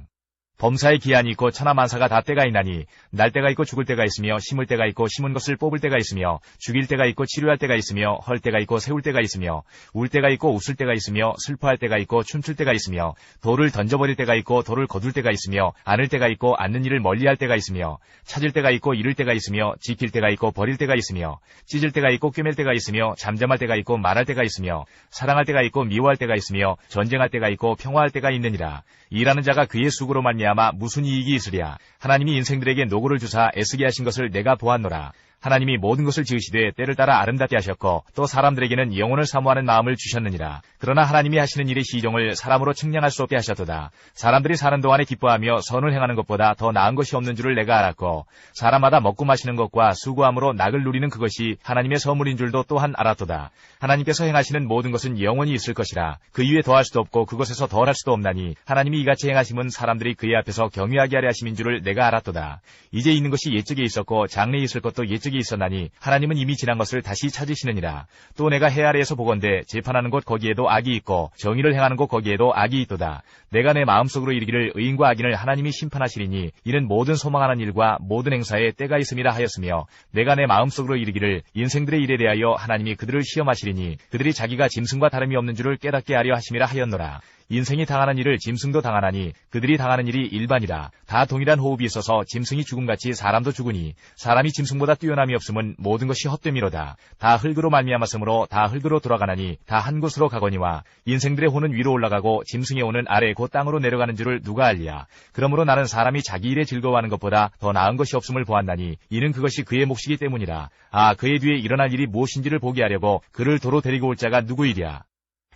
[SPEAKER 2] 범사의 기한이 있고 천하만사가 다 때가 있나니 날 때가 있고 죽을 때가 있으며 심을 때가 있고 심은 것을 뽑을 때가 있으며 죽일 때가 있고 치료할 때가 있으며 헐 때가 있고 세울 때가 있으며 울 때가 있고 웃을 때가 있으며 슬퍼할 때가 있고 춤출 때가 있으며 돌을 던져버릴 때가 있고 돌을 거둘 때가 있으며 안을 때가 있고 앉는 일을 멀리할 때가 있으며 찾을 때가 있고 잃을 때가 있으며 지킬 때가 있고 버릴 때가 있으며 찢을 때가 있고 꿰맬 때가 있으며 잠잠할 때가 있고 말할 때가 있으며 사랑할 때가 있고 미워할 때가 있으며 전쟁할 때가 있고 평화할 때가 있느니라. 일하는 자가 그의 수고로 말미암아 무슨 이익이 있으랴. 하나님이 인생들에게 노고를 주사 애쓰게 하신 것을 내가 보았노라. 하나님이 모든 것을 지으시되 때를 따라 아름답게 하셨고 또 사람들에게는 영혼을 사모하는 마음을 주셨느니라. 그러나 하나님이 하시는 일의 시종을 사람으로 측량할 수 없게 하셨도다. 사람들이 사는 동안에 기뻐하며 선을 행하는 것보다 더 나은 것이 없는 줄을 내가 알았고 사람마다 먹고 마시는 것과 수고함으로 낙을 누리는 그것이 하나님의 선물인 줄도 또한 알았도다. 하나님께서 행하시는 모든 것은 영원히 있을 것이라. 그 위에 더할 수도 없고 그것에서 덜할 수도 없나니 하나님이 이같이 행하심은 사람들이 그의 앞에서 경외하게 하려 하심인 줄을 내가 알았도다. 이제 있는 것이 옛적에 있었고 장래에 있을 것도 옛적에 있었나니 하나님은 이미 지난 것을 다시 찾으시느니라. 또 내가 해 아래에서 보건대 재판하는 곳 거기에도 악이 있고 정의를 행하는 곳 거기에도 악이 있도다. 내가 내 마음속으로 이르기를 의인과 악인을 하나님이 심판하시리니 이는 모든 소망하는 일과 모든 행사에 때가 있음이라 하였으며 내가 내 마음속으로 이르기를 인생들의 일에 대하여 하나님이 그들을 시험하시리니 그들이 자기가 짐승과 다름이 없는 줄을 깨닫게 하려 하심이라 하였노라. 인생이 당하는 일을 짐승도 당하나니 그들이 당하는 일이 일반이라. 다 동일한 호흡이 있어서 짐승이 죽음같이 사람도 죽으니 사람이 짐승보다 뛰어남이 없음은 모든 것이 헛됨이로다. 다 흙으로 말미암았으므로 다 흙으로 돌아가나니 다 한 곳으로 가거니와 인생들의 혼은 위로 올라가고 짐승의 혼은 아래 곧 땅으로 내려가는 줄을 누가 알리야. 그러므로 나는 사람이 자기 일에 즐거워하는 것보다 더 나은 것이 없음을 보았나니 이는 그것이 그의 몫이기 때문이라. 아, 그의 뒤에 일어날 일이 무엇인지를 보게 하려고 그를 도로 데리고 올 자가 누구이랴.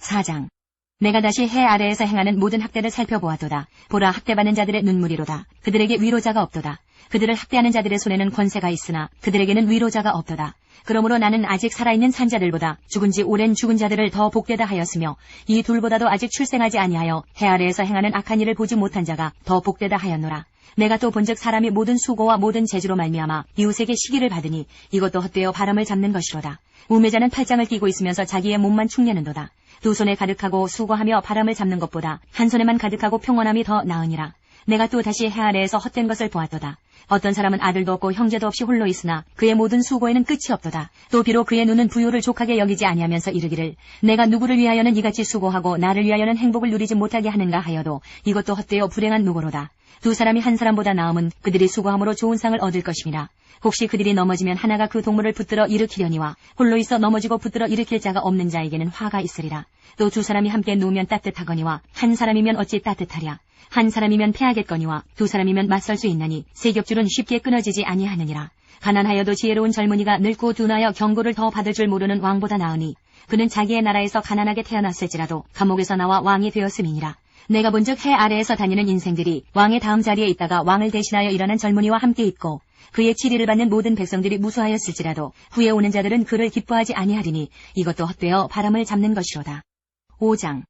[SPEAKER 1] 4장. 내가 다시 해 아래에서 행하는 모든 학대를 살펴보았도다. 보라, 학대받는 자들의 눈물이로다. 그들에게 위로자가 없도다. 그들을 학대하는 자들의 손에는 권세가 있으나 그들에게는 위로자가 없도다. 그러므로 나는 아직 살아있는 산자들보다 죽은 지 오랜 죽은 자들을 더 복되다 하였으며 이 둘보다도 아직 출생하지 아니하여 해 아래에서 행하는 악한 일을 보지 못한 자가 더 복되다 하였노라. 내가 또 본즉 사람이 모든 수고와 모든 재주로 말미암아 이웃에게 시기를 받으니 이것도 헛되어 바람을 잡는 것이로다. 우매자는 팔짱을 끼고 있으면서 자기의 몸만 축내는도다. 두 손에 가득하고 수고하며 바람을 잡는 것보다 한 손에만 가득하고 평온함이 더 나으니라. 내가 또 다시 해 아래에서 헛된 것을 보았도다. 어떤 사람은 아들도 없고 형제도 없이 홀로 있으나 그의 모든 수고에는 끝이 없도다. 또 비록 그의 눈은 부요를 족하게 여기지 아니하면서 이르기를 내가 누구를 위하여는 이같이 수고하고 나를 위하여는 행복을 누리지 못하게 하는가 하여도 이것도 헛되어 불행한 노고로다. 두 사람이 한 사람보다 나음은 그들이 수고함으로 좋은 상을 얻을 것임이라. 혹시 그들이 넘어지면 하나가 그 동물을 붙들어 일으키려니와 홀로 있어 넘어지고 붙들어 일으킬 자가 없는 자에게는 화가 있으리라. 또 두 사람이 함께 누우면 따뜻하거니와 한 사람이면 어찌 따뜻하랴. 한 사람이면 패하겠거니와 두 사람이면 맞설 수 있나니 세 겹줄은 쉽게 끊어지지 아니하느니라. 가난하여도 지혜로운 젊은이가 늙고 둔하여 경고를 더 받을 줄 모르는 왕보다 나으니 그는 자기의 나라에서 가난하게 태어났을지라도 감옥에서 나와 왕이 되었음이니라. 내가 본즉 해 아래에서 다니는 인생들이 왕의 다음 자리에 있다가 왕을 대신하여 일어난 젊은이와 함께 있고 그의 치리를 받는 모든 백성들이 무수하였을지라도 후에 오는 자들은 그를 기뻐하지 아니하리니 이것도 헛되어 바람을 잡는 것이로다. 5장.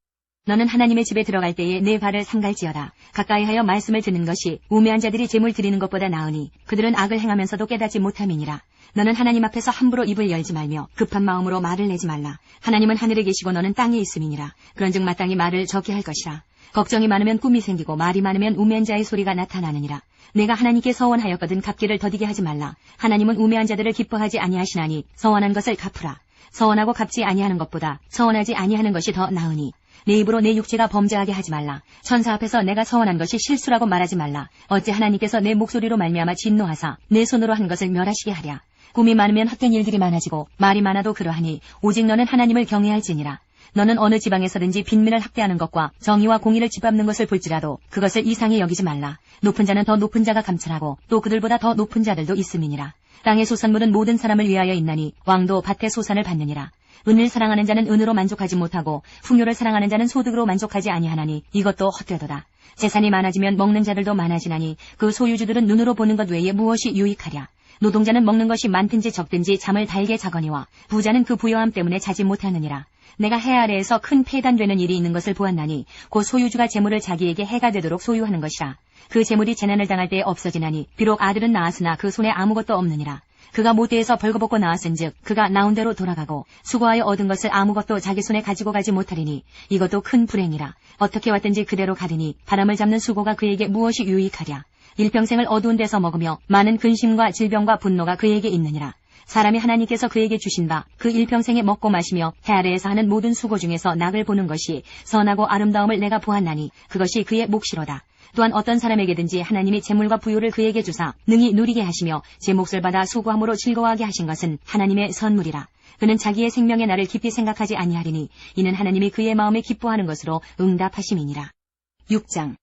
[SPEAKER 1] 너는 하나님의 집에 들어갈 때에 내 발을 상갈지어다. 가까이하여 말씀을 듣는 것이 우매한 자들이 제물 드리는 것보다 나으니 그들은 악을 행하면서도 깨닫지 못함이니라. 너는 하나님 앞에서 함부로 입을 열지 말며 급한 마음으로 말을 내지 말라. 하나님은 하늘에 계시고 너는 땅에 있음이니라. 그런즉 마땅히 말을 적게 할 것이라. 걱정이 많으면 꿈이 생기고 말이 많으면 우매한 자의 소리가 나타나느니라. 내가 하나님께 서원하였거든 갚기를 더디게 하지 말라. 하나님은 우매한 자들을 기뻐하지 아니하시나니 서원한 것을 갚으라. 서원하고 갚지 아니하는 것보다 서원하지 아니하는 것이 더 나으니 내 입으로 내 육체가 범죄하게 하지 말라. 천사 앞에서 내가 서원한 것이 실수라고 말하지 말라. 어찌 하나님께서 내 목소리로 말미암아 진노하사 내 손으로 한 것을 멸하시게 하랴. 꿈이 많으면 헛된 일들이 많아지고 말이 많아도 그러하니 오직 너는 하나님을 경외할지니라. 너는 어느 지방에서든지 빈민을 학대하는 것과 정의와 공의를 짓밟는 것을 볼지라도 그것을 이상히 여기지 말라. 높은 자는 더 높은 자가 감찰하고 또 그들보다 더 높은 자들도 있음이니라. 땅의 소산물은 모든 사람을 위하여 있나니 왕도 밭의 소산을 받느니라. 은을 사랑하는 자는 은으로 만족하지 못하고 풍요를 사랑하는 자는 소득으로 만족하지 아니하나니 이것도 헛되도다. 재산이 많아지면 먹는 자들도 많아지나니 그 소유주들은 눈으로 보는 것 외에 무엇이 유익하랴. 노동자는 먹는 것이 많든지 적든지 잠을 달게 자거니와 부자는 그 부여함 때문에 자지 못하느니라. 내가 해 아래에서 큰 폐단되는 일이 있는 것을 보았나니 곧 소유주가 재물을 자기에게 해가 되도록 소유하는 것이라. 그 재물이 재난을 당할 때에 없어지나니 비록 아들은 낳았으나 그 손에 아무것도 없느니라. 그가 모태에서 벌거벗고 나왔은즉 그가 나온 대로 돌아가고 수고하여 얻은 것을 아무것도 자기 손에 가지고 가지 못하리니 이것도 큰 불행이라. 어떻게 왔든지 그대로 가리니 바람을 잡는 수고가 그에게 무엇이 유익하랴. 일평생을 어두운 데서 먹으며 많은 근심과 질병과 분노가 그에게 있느니라. 사람이 하나님께서 그에게 주신 바 그 일평생에 먹고 마시며 해 아래에서 하는 모든 수고 중에서 낙을 보는 것이 선하고 아름다움을 내가 보았나니 그것이 그의 몫이로다. 또한 어떤 사람에게든지 하나님이 재물과 부요를 그에게 주사 능히 누리게 하시며 제 몫을 받아 수고함으로 즐거워하게 하신 것은 하나님의 선물이라. 그는 자기의 생명의 날을 깊이 생각하지 아니하리니 이는 하나님이 그의 마음에 기뻐하는 것으로 응답하심이니라. 6장.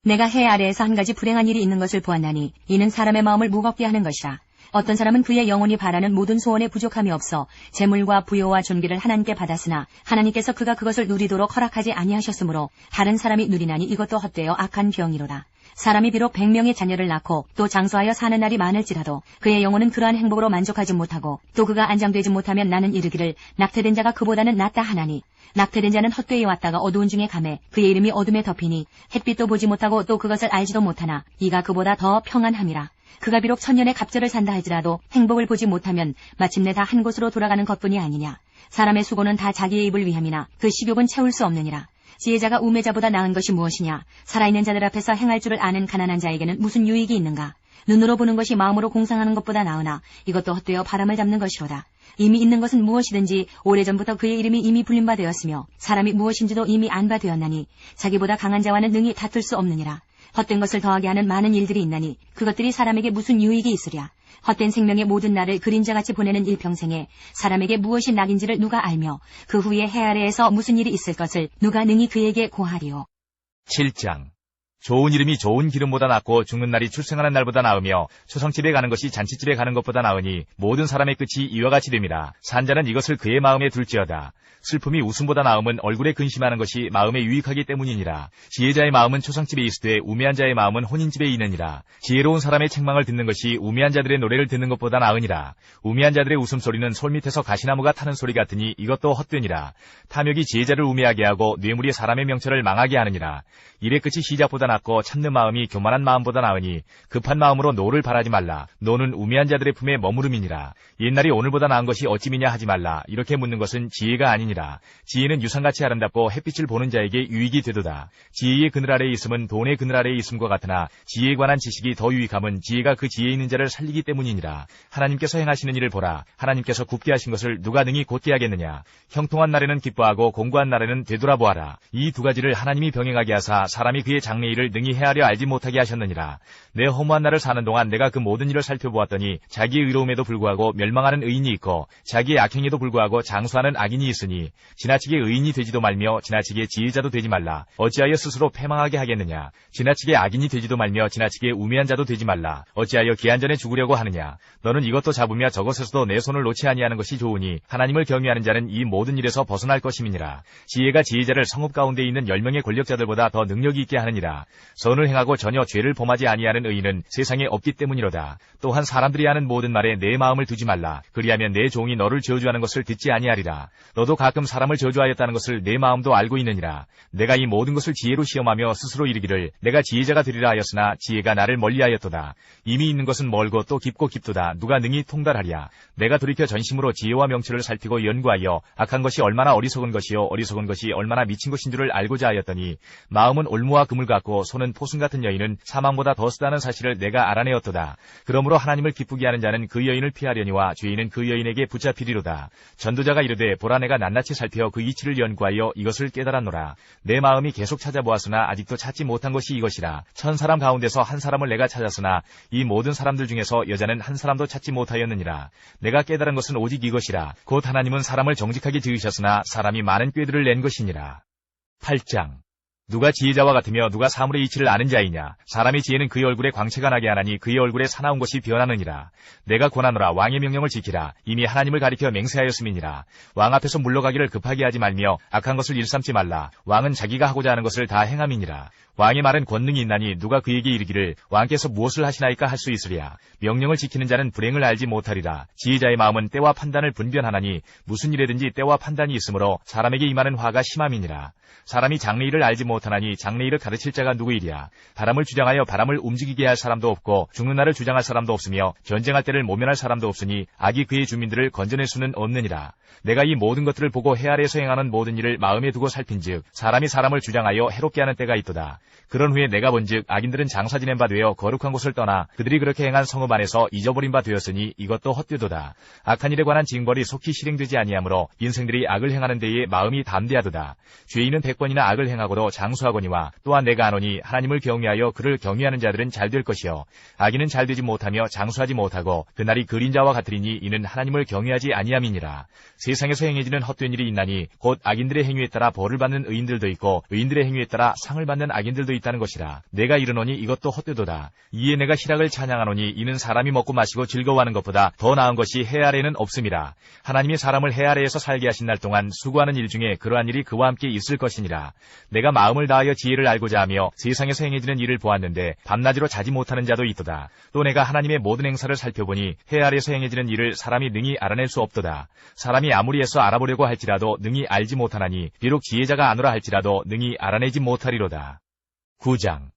[SPEAKER 1] 내가 해 아래에서 한 가지 불행한 일이 있는 것을 보았나니 이는 사람의 마음을 무겁게 하는 것이라. 어떤 사람은 그의 영혼이 바라는 모든 소원에 부족함이 없어 재물과 부요와 존귀를 하나님께 받았으나 하나님께서 그가 그것을 누리도록 허락하지 아니하셨으므로 다른 사람이 누리나니 이것도 헛되어 악한 병이로다. 사람이 비록 100명의 자녀를 낳고 또 장수하여 사는 날이 많을지라도 그의 영혼은 그러한 행복으로 만족하지 못하고 또 그가 안정되지 못하면 나는 이르기를 낙태된 자가 그보다는 낫다 하나니 낙태된 자는 헛되이 왔다가 어두운 중에 가매 그의 이름이 어둠에 덮이니 햇빛도 보지 못하고 또 그것을 알지도 못하나 이가 그보다 더 평안함이라. 그가 비록 천년의 갑절을 산다 할지라도 행복을 보지 못하면 마침내 다 한 곳으로 돌아가는 것뿐이 아니냐. 사람의 수고는 다 자기의 입을 위함이나 그 식욕은 채울 수 없느니라. 지혜자가 우매자보다 나은 것이 무엇이냐. 살아있는 자들 앞에서 행할 줄을 아는 가난한 자에게는 무슨 유익이 있는가. 눈으로 보는 것이 마음으로 공상하는 것보다 나으나 이것도 헛되어 바람을 잡는 것이로다. 이미 있는 것은 무엇이든지 오래전부터 그의 이름이 이미 불린 바 되었으며 사람이 무엇인지도 이미 안 바 되었나니 자기보다 강한 자와는 능히 다툴 수 없느니라. 헛된 것을 더하게 하는 많은 일들이 있나니 그것들이 사람에게 무슨 유익이 있으랴. 헛된 생명의 모든 날을 그림자같이 보내는 일평생에 사람에게 무엇이 낙인지를 누가 알며 그 후에 해 아래에서 무슨 일이 있을 것을 누가 능히 그에게 고하리오.
[SPEAKER 2] 7장. 좋은 이름이 좋은 기름보다 낫고 죽는 날이 출생하는 날보다 나으며 초상집에 가는 것이 잔치집에 가는 것보다 나으니 모든 사람의 끝이 이와 같이 됨이라. 산자는 이것을 그의 마음에 둘지어다. 슬픔이 웃음보다 나음은 얼굴에 근심하는 것이 마음에 유익하기 때문이니라. 지혜자의 마음은 초상집에 있으되 우매한 자의 마음은 혼인집에 있느니라. 지혜로운 사람의 책망을 듣는 것이 우매한 자들의 노래를 듣는 것보다 나으니라. 우매한 자들의 웃음소리는 솔밑에서 가시나무가 타는 소리 같으니 이것도 헛되니라. 탐욕이 지혜자를 우매하게 하고 뇌물이 사람의 명철을 망하게 하느니라. 일의 끝이 시작보다 낫고 참는 마음이 교만한 마음보다 나으니 급한 마음으로 노를 바라지 말라. 노는 우매한 자들의 품에 머무름이니라. 옛날이 오늘보다 나은 것이 어찌미냐 하지 말라. 이렇게 묻는 것은 지혜가 아니니라. 지혜는 유상같이 아름답고 햇빛을 보는 자에게 유익이 되도다. 지혜의 그늘 아래에 있음은 돈의 그늘 아래에 있음과 같으나 지혜에 관한 지식이 더 유익함은 지혜가 그 지혜에 있는 자를 살리기 때문이니라. 하나님께서 행하시는 일을 보라. 하나님께서 굽게 하신 것을 누가 능히 곧게 하겠느냐. 형통한 날에는 기뻐하고 공고한 날에는 되돌아보아라. 이 두 가지를 하나님이 병행하게 하사 사람이 그의 장래 일을 능히 헤아려 알지 못하게 하셨느니라. 내 허무한 날을 사는 동안 내가 그 모든 일을 살펴보았더니 자기의 의로움에도 불구하고 멸망하는 의인이 있고 자기의 악행에도 불구하고 장수하는 악인이 있으니 지나치게 의인이 되지도 말며 지나치게 지혜자도 되지 말라. 어찌하여 스스로 패망하게 하겠느냐. 지나치게 악인이 되지도 말며 지나치게 우매한 자도 되지 말라. 어찌하여 기한 전에 죽으려고 하느냐. 너는 이것도 잡으며 저것에서도 내 손을 놓지 아니하는 것이 좋으니 하나님을 경외하는 자는 이 모든 일에서 벗어날 것임이니라. 지혜가 지혜자를 성읍 가운데 있는 10명의 권력자들보다 더 능력이 있게 하느니라. 선을 행하고 전혀 죄를 범하지 아니하는 의인은 세상에 없기 때문이로다. 또한 사람들이 하는 모든 말에 내 마음을 두지 말라. 그리하면 내 종이 너를 저주하는 것을 듣지 아니하리라. 너도 가끔 사람을 저주하였다는 것을 내 마음도 알고 있느니라. 내가 이 모든 것을 지혜로 시험하며 스스로 이르기를 내가 지혜자가 되리라 하였으나 지혜가 나를 멀리하였도다. 이미 있는 것은 멀고 또 깊고 깊도다. 누가 능히 통달하랴. 내가 돌이켜 전심으로 지혜와 명철을 살피고 연구하여 악한 것이 얼마나 어리석은 것이요 어리석은 것이 얼마나 미친 것인 줄을 알고자 하였더니 마음은 올무와 그물 같고 손은 포순 같은 여인은 사망보다 더 쓰다는 사실을 내가 알아내었도다. 그러므로 하나님을 기쁘게 하는 자는 그 여인을 피하려니와 죄인은 그 여인에게 붙잡히리로다. 전도자가 이르되 보라 내가 낱낱이 살펴 그 이치를 연구하여 이것을 깨달았노라. 내 마음이 계속 찾아보았으나 아직도 찾지 못한 것이 이것이라. 1000사람 가운데서 한 사람을 내가 찾았으나 이 모든 사람들 중에서 여자는 한 사람도 찾지 못하였느니라. 내가 깨달은 것은 오직 이것이라. 곧 하나님은 사람을 정직하게 지으셨으나 사람이 많은 꾀들을 낸 것이니라. 8장. 누가 지혜자와 같으며 누가 사물의 이치를 아는 자이냐. 사람의 지혜는 그의 얼굴에 광채가 나게 하나니 그의 얼굴에 사나운 것이 변하느니라. 내가 권하노라. 왕의 명령을 지키라. 이미 하나님을 가리켜 맹세하였음이니라. 왕 앞에서 물러가기를 급하게 하지 말며 악한 것을 일삼지 말라. 왕은 자기가 하고자 하는 것을 다 행함이니라. 왕의 말은 권능이 있나니 누가 그에게 이르기를 왕께서 무엇을 하시나이까 할 수 있으랴. 명령을 지키는 자는 불행을 알지 못하리라. 지혜자의 마음은 때와 판단을 분별하나니 무슨 일에든지 때와 판단이 있으므로 사람에게 임하는 화가 심함이니라. 사람이 장래일을 알지 못하나니 장래일을 가르칠 자가 누구이랴. 바람을 주장하여 바람을 움직이게 할 사람도 없고 죽는 날을 주장할 사람도 없으며 전쟁할 때를 모면할 사람도 없으니 악이 그의 주민들을 건져낼 수는 없느니라. 내가 이 모든 것들을 보고 해 아래에서 행하는 모든 일을 마음에 두고 살핀즉 사람이 사람을 주장하여 해롭게 하는 때가 있도다. 그런 후에 내가 본즉 악인들은 장사 지낸 바 되어 거룩한 곳을 떠나 그들이 그렇게 행한 성읍 안에서 잊어버린 바 되었으니 이것도 헛되도다. 악한 일에 관한 징벌이 속히 실행되지 아니하므로 인생들이 악을 행하는 데에 마음이 담대하도다. 죄인은 100번이나 악을 행하고도 장수하거니와 또한 내가 아노니 하나님을 경외하여 그를 경외하는 자들은 잘 될 것이요 악인은 잘 되지 못하며 장수하지 못하고 그날이 그림자와 같으리니 이는 하나님을 경외하지 아니함이니라. 세상에서 행해지는 헛된 일이 있나니 곧 악인들의 행위에 따라 벌을 받는 의인들도 있고 의인들의 행위에 따라 상을 받는 악인들도 있다는 것이라. 내가 이르노니 이것도 헛되도다. 이에 내가 희락을 찬양하노니 이는 사람이 먹고 마시고 즐거워하는 것보다 더 나은 것이 해 아래에는 없음이라. 하나님이 사람을 해 아래에서 살게 하신 날 동안 수고하는 일 중에 그러한 일이 그와 함께 있을 것이니라. 내가 마음을 다하여 지혜를 알고자 하며 세상에서 행해지는 일을 보았는데 밤낮으로 자지 못하는 자도 있도다. 또 내가 하나님의 모든 행사를 살펴보니 해 아래에서 행해지는 일을 사람이 능히 알아낼 수 없도다. 사람이 아무리 애써 알아보려고 할지라도 능히 알지 못하나니 비록 지혜자가 아노라 할지라도 능히 알아내지 못하리로다. 9장.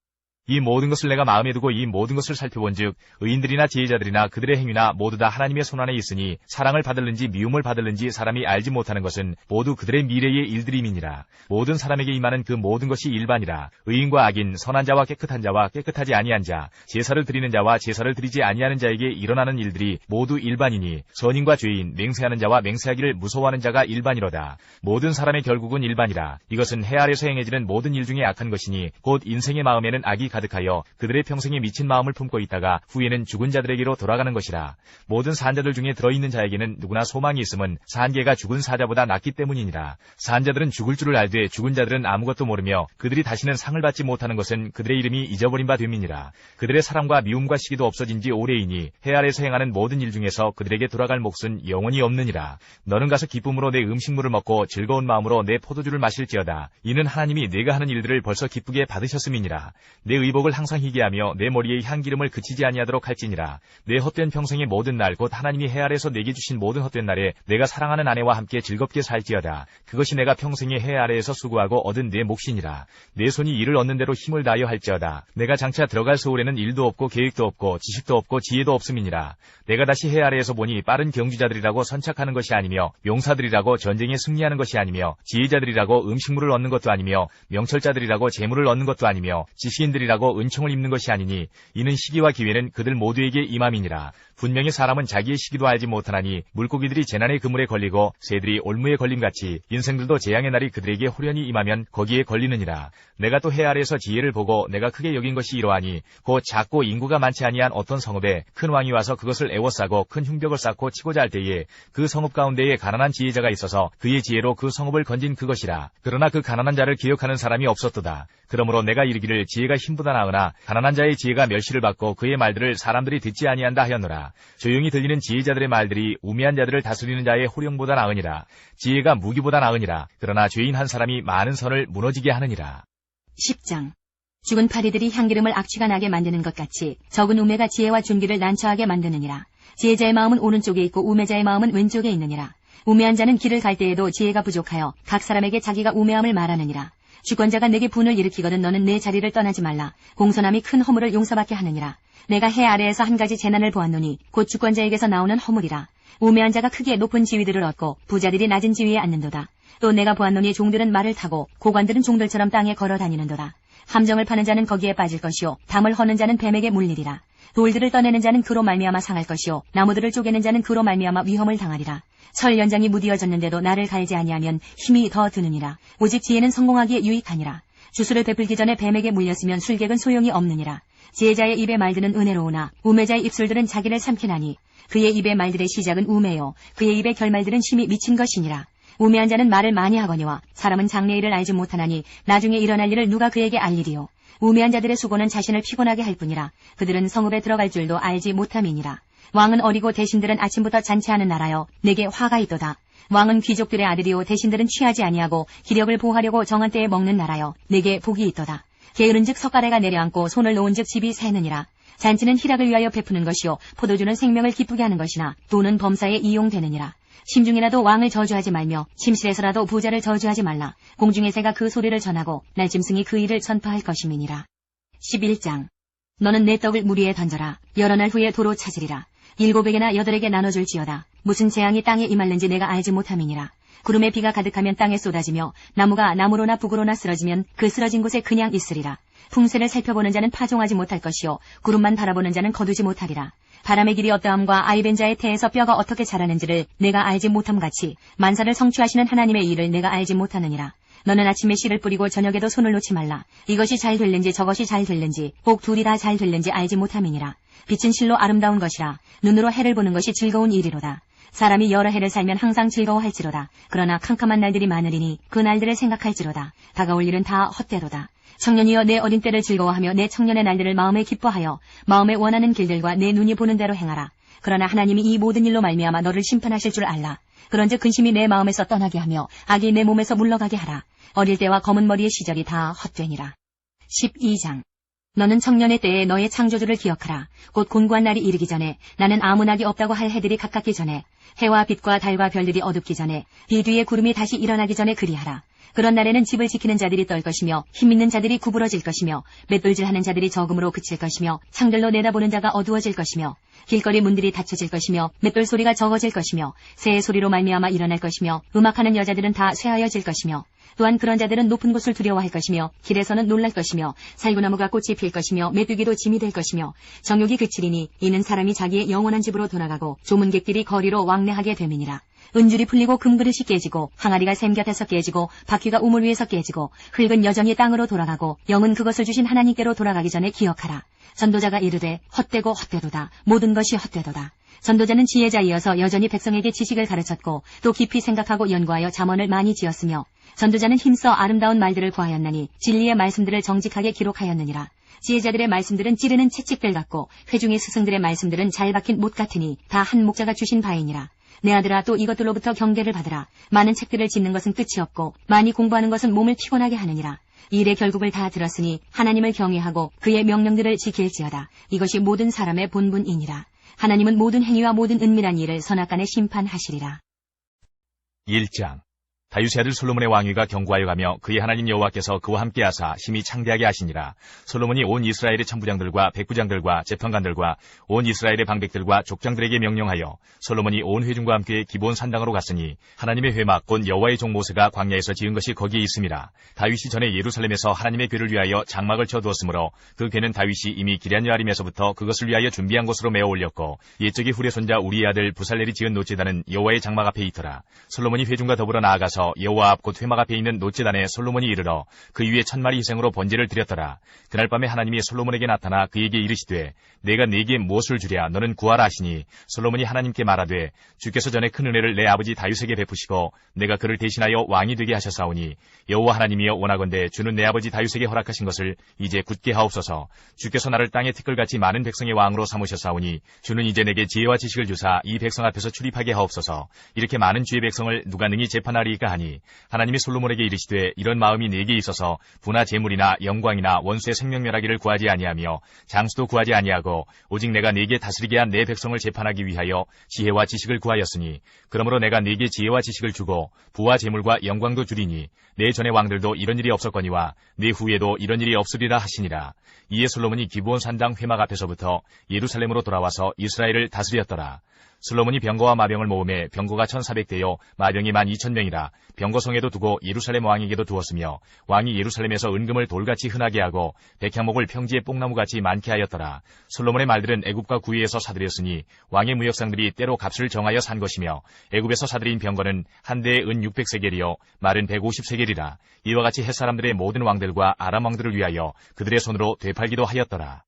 [SPEAKER 2] 이 모든 것을 내가 마음에 두고 이 모든 것을 살펴본즉 의인들이나 지혜자들이나 그들의 행위나 모두 다 하나님의 손안에 있으니 사랑을 받을는지 미움을 받을는지 사람이 알지 못하는 것은 모두 그들의 미래의 일들임이니라. 모든 사람에게 임하는 그 모든 것이 일반이라. 의인과 악인, 선한 자와 깨끗한 자와 깨끗하지 아니한 자, 제사를 드리는 자와 제사를 드리지 아니하는 자에게 일어나는 일들이 모두 일반이니 선인과 죄인, 맹세하는 자와 맹세하기를 무서워하는 자가 일반이로다. 모든 사람의 결국은 일반이라. 이것은 해 아래에서 행해지는 모든 일 중에 악한 것이니 곧 인생의 마음에는 악이 가득하여 그들의 평생에 미친 마음을 품고 있다가 후에는 죽은 자들에게로 돌아가는 것이라. 모든 산자들 중에 들어있는 자에게는 누구나 소망이 있음은 산개가 죽은 사자보다 낫기 때문이니라. 산자들은 죽을 줄을 알되 죽은 자들은 아무것도 모르며 그들이 다시는 상을 받지 못하는 것은 그들의 이름이 잊어버린 바 됨이니라. 그들의 사랑과 미움과 시기도 없어진 지 오래이니 해 아래에서 행하는 모든 일 중에서 그들에게 돌아갈 몫은 영원히 없느니라. 너는 가서 기쁨으로 내 음식물을 먹고 즐거운 마음으로 내 포도주를 마실지어다. 이는 하나님이 내가 하는 일들을 벌써 기쁘게 받으셨음이니라. 내 의복을 항상 희게 하며 내 머리에 향기름을 그치지 아니하도록 할지니라. 내 헛된 평생의 모든 날 곧 하나님이 해 아래에서 내게 주신 모든 헛된 날에 내가 사랑하는 아내와 함께 즐겁게 살지어다. 그것이 내가 평생에 해 아래에서 수고하고 얻은 내 몫이니라. 내 손이 이를 얻는 대로 힘을 다하여 할지어다. 내가 장차 들어갈 소울에는 일도 없고 계획도 없고 지식도 없고 지혜도 없음이니라. 내가 다시 해 아래에서 보니 빠른 경주자들이라고 선착하는 것이 아니며 용사들이라고 전쟁에 승리하는 것이 아니며 지혜자들이라고 음식물을 얻는 것도 아니며 명철자들이라고 재물을 얻는 것도 아니며 지식인들이라고 은총을 입는 것이 아니니 이는 시기와 기회는 그들 모두에게 임함이니라. 분명히 사람은 자기의 시기도 알지 못하나니 물고기들이 재난의 그물에 걸리고 새들이 올무에 걸림같이 인생들도 재앙의 날이 그들에게 호련히 임하면 거기에 걸리느니라. 내가 또 해 아래에서 지혜를 보고 내가 크게 여긴 것이 이러하니 곧 작고 인구가 많지 아니한 어떤 성읍에 큰 왕이 와서 그것을 애워싸고 큰 흉벽을 쌓고 치고자 할 때에 그 성읍 가운데에 가난한 지혜자가 있어서 그의 지혜로 그 성읍을 건진 그것이라. 그러나 그 가난한 자를 기억하는 사람이 없었도다. 그러므로 내가 이르기를 지혜가 힘보다 나으나 가난한 자의 지혜가 멸시를 받고 그의 말들을 사람들이 듣지 아니한다 하였노라. 조용히 들리는 지혜자들의 말들이 우매한 자들을 다스리는 자의 호령보다 나으니라. 지혜가 무기보다 나으니라. 그러나 죄인 한 사람이 많은 선을 무너지게 하느니라.
[SPEAKER 1] 10장. 죽은 파리들이 향기름을 악취가 나게 만드는 것 같이 적은 우매가 지혜와 준기를 난처하게 만드느니라. 지혜자의 마음은 오른쪽에 있고 우매자의 마음은 왼쪽에 있느니라. 우매한 자는 길을 갈 때에도 지혜가 부족하여 각 사람에게 자기가 우매함을 말하느니라. 주권자가 내게 분을 일으키거든 너는 내 자리를 떠나지 말라. 공손함이 큰 허물을 용서받게 하느니라. 내가 해 아래에서 한 가지 재난을 보았노니 곧 주권자에게서 나오는 허물이라. 우매한 자가 크게 높은 지위들을 얻고 부자들이 낮은 지위에 앉는도다. 또 내가 보았노니 종들은 말을 타고 고관들은 종들처럼 땅에 걸어 다니는도다. 함정을 파는 자는 거기에 빠질 것이요 담을 허는 자는 뱀에게 물리리라. 돌들을 떠내는 자는 그로 말미암아 상할 것이요 나무들을 쪼개는 자는 그로 말미암아 위험을 당하리라. 철 연장이 무디어졌는데도 나를 갈지 아니하면 힘이 더 드느니라. 오직 지혜는 성공하기에 유익하니라. 주술을 베풀기 전에 뱀에게 물렸으면 술객은 소용이 없느니라. 지혜자의 입에 말들은 은혜로우나 우매자의 입술들은 자기를 삼키나니 그의 입의 말들의 시작은 우매요 그의 입의 결말들은 심히 미친 것이니라. 우매한 자는 말을 많이 하거니와 사람은 장래일을 알지 못하나니 나중에 일어날 일을 누가 그에게 알리리요. 우매한 자들의 수고는 자신을 피곤하게 할 뿐이라. 그들은 성읍에 들어갈 줄도 알지 못함이니라. 왕은 어리고 대신들은 아침부터 잔치하는 나라여 내게 화가 있도다. 왕은 귀족들의 아들이요 대신들은 취하지 아니하고 기력을 보호하려고 정한 때에 먹는 나라여 내게 복이 있도다. 게으른즉 석가래가 내려앉고 손을 놓은즉 집이 새느니라. 잔치는 희락을 위하여 베푸는 것이요 포도주는 생명을 기쁘게 하는 것이나 돈은 범사에 이용되느니라. 심중이라도 왕을 저주하지 말며 침실에서라도 부자를 저주하지 말라. 공중의 새가 그 소리를 전하고 날짐승이 그 일을 전파할 것임이니라. 11장. 너는 내 떡을 물 위에 던져라. 여러 날 후에 도로 찾으리라. 7에게나 8에게 나눠줄지어다. 무슨 재앙이 땅에 임할는지 내가 알지 못함이니라. 구름에 비가 가득하면 땅에 쏟아지며 나무가 나무로나 북으로나 쓰러지면 그 쓰러진 곳에 그냥 있으리라. 풍세를 살펴보는 자는 파종하지 못할 것이요 구름만 바라보는 자는 거두지 못하리라. 바람의 길이 어떠함과 아이벤 자의 태에서 뼈가 어떻게 자라는지를 내가 알지 못함같이 만사를 성취하시는 하나님의 일을 내가 알지 못하느니라. 너는 아침에 씨를 뿌리고 저녁에도 손을 놓지 말라. 이것이 잘 될는지 저것이 잘 될는지 꼭 둘이 다 잘 될는지 알지 못함이니라. 빛은 실로 아름다운 것이라. 눈으로 해를 보는 것이 즐거운 일이로다. 사람이 여러 해를 살면 항상 즐거워할지로다. 그러나 캄캄한 날들이 많으리니 그 날들을 생각할지로다. 다가올 일은 다 헛되로다. 청년이여 내 어린 때를 즐거워하며 내 청년의 날들을 마음에 기뻐하여 마음에 원하는 길들과 내 눈이 보는 대로 행하라. 그러나 하나님이 이 모든 일로 말미암아 너를 심판하실 줄 알라. 그런즉 근심이 내 마음에서 떠나게 하며 악이 내 몸에서 물러가게 하라. 어릴 때와 검은 머리의 시절이 다 헛되니라. 12장. 너는 청년의 때에 너의 창조주를 기억하라. 곧 곤고한 날이 이르기 전에 나는 아무 낙이 없다고 할 해들이 가깝기 전에 해와 빛과 달과 별들이 어둡기 전에 비 뒤에 구름이 다시 일어나기 전에 그리하라. 그런 날에는 집을 지키는 자들이 떨 것이며 힘있는 자들이 구부러질 것이며 맷돌질하는 자들이 적음으로 그칠 것이며 창들로 내다보는 자가 어두워질 것이며 길거리 문들이 닫혀질 것이며 맷돌 소리가 적어질 것이며 새의 소리로 말미암아 일어날 것이며 음악하는 여자들은 다 쇠하여질 것이며 또한 그런 자들은 높은 곳을 두려워할 것이며 길에서는 놀랄 것이며 살구나무가 꽃이 필 것이며 메뚜기도 짐이 될 것이며 정욕이 그치리니 이는 사람이 자기의 영원한 집으로 돌아가고 조문객들이 거리로 왕래하게 됨이니라. 은줄이 풀리고 금그릇이 깨지고 항아리가 샘 곁에서 깨지고 바퀴가 우물 위에서 깨지고 흙은 여정이 땅으로 돌아가고 영은 그것을 주신 하나님께로 돌아가기 전에 기억하라. 전도자가 이르되 헛되고 헛되도다. 모든 것이 헛되도다. 전도자는 지혜자이어서 여전히 백성에게 지식을 가르쳤고 또 깊이 생각하고 연구하여 잠언을 많이 지었으며 전도자는 힘써 아름다운 말들을 구하였나니 진리의 말씀들을 정직하게 기록하였느니라. 지혜자들의 말씀들은 찌르는 채찍들 같고 회중의 스승들의 말씀들은 잘 박힌 못 같으니 다 한 목자가 주신 바이니라. 내 아들아 또 이것들로부터 경계를 받으라. 많은 책들을 짓는 것은 끝이 없고 많이 공부하는 것은 몸을 피곤하게 하느니라. 이 일의 결국을 다 들었으니 하나님을 경외하고 그의 명령들을 지킬지어다. 이것이 모든 사람의 본분이니라. 하나님은 모든 행위와 모든 은밀한 일을 선악간에 심판하시리라.
[SPEAKER 2] 1장. 다윗의 아들 솔로몬의 왕위가 견고하여 가며 그의 하나님 여호와께서 그와 함께 하사 심히 창대하게 하시니라. 솔로몬이 온 이스라엘의 천부장들과 백부장들과 재판관들과 온 이스라엘의 방백들과 족장들에게 명령하여 솔로몬이 온 회중과 함께 기브온 산당으로 갔으니 하나님의 회막 곧 여호와의 종 모세가 광야에서 지은 것이 거기에 있음이라. 다윗이 전에 예루살렘에서 하나님의 궤를 위하여 장막을 쳐두었으므로 그 궤는 다윗이 이미 기럇여아림에서부터 그것을 위하여 준비한 곳으로 메어 올렸고 옛적이 훌의 손자 우리의 아들 부살렐이 지은 노제단은 여호와의 장막 앞에 있더라. 솔로몬이 회중과 더불어 나아가서 여호와 앞 곧 회막 앞에 있는 노제단에 솔로몬이 이르러 그 위에 1000마리 희생으로 번제를 드렸더라. 그날 밤에 하나님이 솔로몬에게 나타나 그에게 이르시되 내가 네게 무엇을 주랴 너는 구하라 하시니 솔로몬이 하나님께 말하되 주께서 전에 큰 은혜를 내 아버지 다윗에게 베푸시고 내가 그를 대신하여 왕이 되게 하셨사오니 여호와 하나님이여 원하건대 주는 내 아버지 다윗에게 허락하신 것을 이제 굳게 하옵소서. 주께서 나를 땅의 티끌같이 많은 백성의 왕으로 삼으셨사오니 주는 이제 내게 지혜와 지식을 주사 이 백성 앞에서 출입하게 하옵소서. 이렇게 많은 주의 백성을 누가 능히 재판하리이까 하니 하나님이 솔로몬에게 이르시되 이런 마음이 네게 있어서 부나 재물이나 영광이나 원수의 생명멸하기를 구하지 아니하며 장수도 구하지 아니하고 오직 내가 네게 다스리게 한 내 백성을 재판하기 위하여 지혜와 지식을 구하였으니 그러므로 내가 네게 지혜와 지식을 주고 부와 재물과 영광도 주리니 내 전의 왕들도 이런 일이 없었거니와 내 후에도 이런 일이 없으리라 하시니라. 이에 솔로몬이 기브온 산당 회막 앞에서부터 예루살렘으로 돌아와서 이스라엘을 다스렸더라. 솔로몬이 병거와 마병을 모음에 병거가 1400대요 마병이 12,000명이라 병거성에도 두고 예루살렘 왕에게도 두었으며 왕이 예루살렘에서 은금을 돌같이 흔하게 하고 백향목을 평지에 뽕나무같이 많게 하였더라. 솔로몬의 말들은 애굽과 구이에서 사들였으니 왕의 무역상들이 때로 값을 정하여 산 것이며 애굽에서 사들인 병거는 한 대에 은 600세겔이요 말은 150세겔이라. 이와 같이 햇사람들의 모든 왕들과 아람 왕들을 위하여 그들의 손으로 되팔기도 하였더라.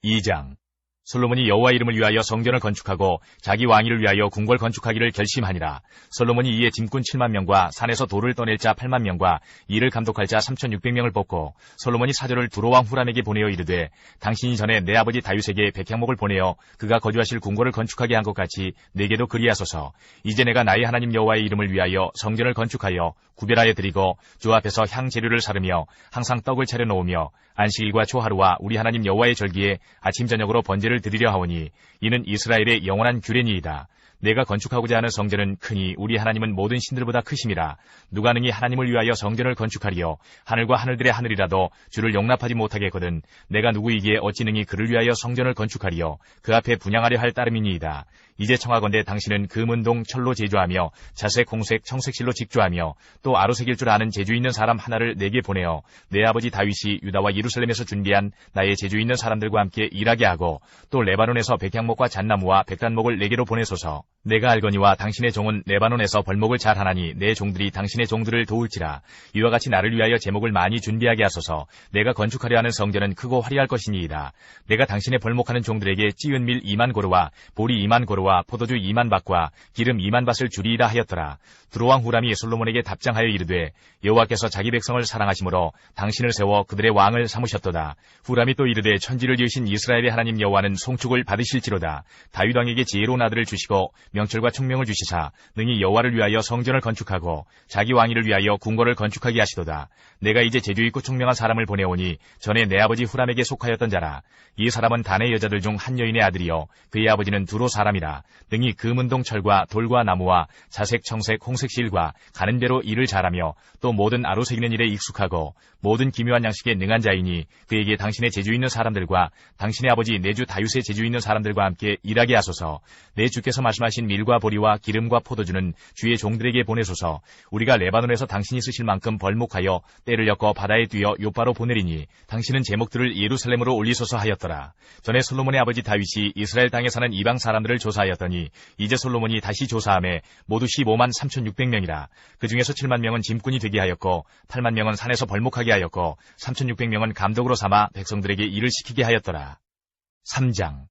[SPEAKER 2] 2장. 솔로몬이 여호와 이름을 위하여 성전을 건축하고 자기 왕위를 위하여 궁궐 건축하기를 결심하니라. 솔로몬이 이에 짐꾼 7만 명과 산에서 돌을 떠낼 자 8만 명과 이를 감독할 자 3,600명을 뽑고 솔로몬이 사절을 두로왕 후람에게 보내어 이르되 당신이 전에 내 아버지 다윗에게 백향목을 보내어 그가 거주하실 궁궐을 건축하게 한 것 같이 내게도 그리하소서. 이제 내가 나의 하나님 여호와의 이름을 위하여 성전을 건축하여 구별하여 드리고 주 앞에서 향 재료를 사르며 항상 떡을 차려 놓으며 안식일과 초하루와 우리 하나님 여호와의 절기에 아침 저녁으로 번제를 제물을 드리려 하오니 이는 이스라엘의 영원한 규례니이다. 내가 건축하고자 하는 성전은 크니 우리 하나님은 모든 신들보다 크심이라. 누가 능히 하나님을 위하여 성전을 건축하리요. 하늘과 하늘들의 하늘이라도 주를 용납하지 못하겠거든. 내가 누구이기에 어찌 능히 그를 위하여 성전을 건축하리요. 그 앞에 분향하려 할 따름이니이다. 이제 청하건대 당신은 금은동 철로 제조하며 자색, 홍색, 청색실로 직조하며 또 아로색일 줄 아는 재주 있는 사람 하나를 내게 보내어 내 아버지 다윗이 유다와 예루살렘에서 준비한 나의 재주 있는 사람들과 함께 일하게 하고 또 레바논에서 백향목과 잣나무와 백단목을 내게로 보내소서. 내가 알거니와 당신의 종은 레바논에서 벌목을 잘하나니 내 종들이 당신의 종들을 도울지라. 이와 같이 나를 위하여 제목을 많이 준비하게 하소서. 내가 건축하려 하는 성전은 크고 화려할 것이니이다. 내가 당신의 벌목하는 종들에게 찌은 밀 2만 고루와 보리 2만 고루와 포도주 2만 밭과 기름 2만 밭을 주리이라 하였더라. 두로왕 후람이 솔로몬에게 답장하여 이르되 여호와께서 자기 백성을 사랑하심으로 당신을 세워 그들의 왕을 삼으셨도다. 후람이 또 이르되 천지를 지으신 이스라엘의 하나님 여호와는 송축을 받으실지로다. 다윗 왕에게 지혜로운 아들을 주시고 명철과 총명을 주시사 능히 여호와를 위하여 성전을 건축하고 자기 왕위를 위하여 궁궐을 건축하게 하시도다. 내가 이제 재주 있고 총명한 사람을 보내오니 전에 내 아버지 후람에게 속하였던 자라. 이 사람은 단의 여자들 중 한 여인의 아들이요 그의 아버지는 두로 사람이라. 능히 금은동 철과 돌과 나무와 자색, 청색, 홍색 실과 가는 대로 일을 잘하며 또 모든 아로새기는 일에 익숙하고 모든 기묘한 양식에 능한 자이니 그에게 당신의 재주 있는 사람들과 당신의 아버지 내 주 다윗의 재주 있는 사람들과 함께 일하게 하소서. 내 주께서 말씀하신 밀과 보리와 기름과 포도주는 주의 종들에게 보내소서. 우리가 레바논에서 당신이 쓰실 만큼 벌목하여 때를 엮어 바다에 뛰어 요바로 보내리니 당신은 제목들을 예루살렘으로 올리소서 하였더라. 전에 솔로몬의 아버지 다윗이 이스라엘 땅에 사는 이방 사람들을 조사하였더니 이제 솔로몬이 다시 조사함에 모두 15만 3,600명이라. 그 중에서 7만 명은 짐꾼이 되게 하였고 8만 명은 산에서 벌목하게 하였고 3,600명은 감독으로 삼아 백성들에게 일을 시키게 하였더라. 3장.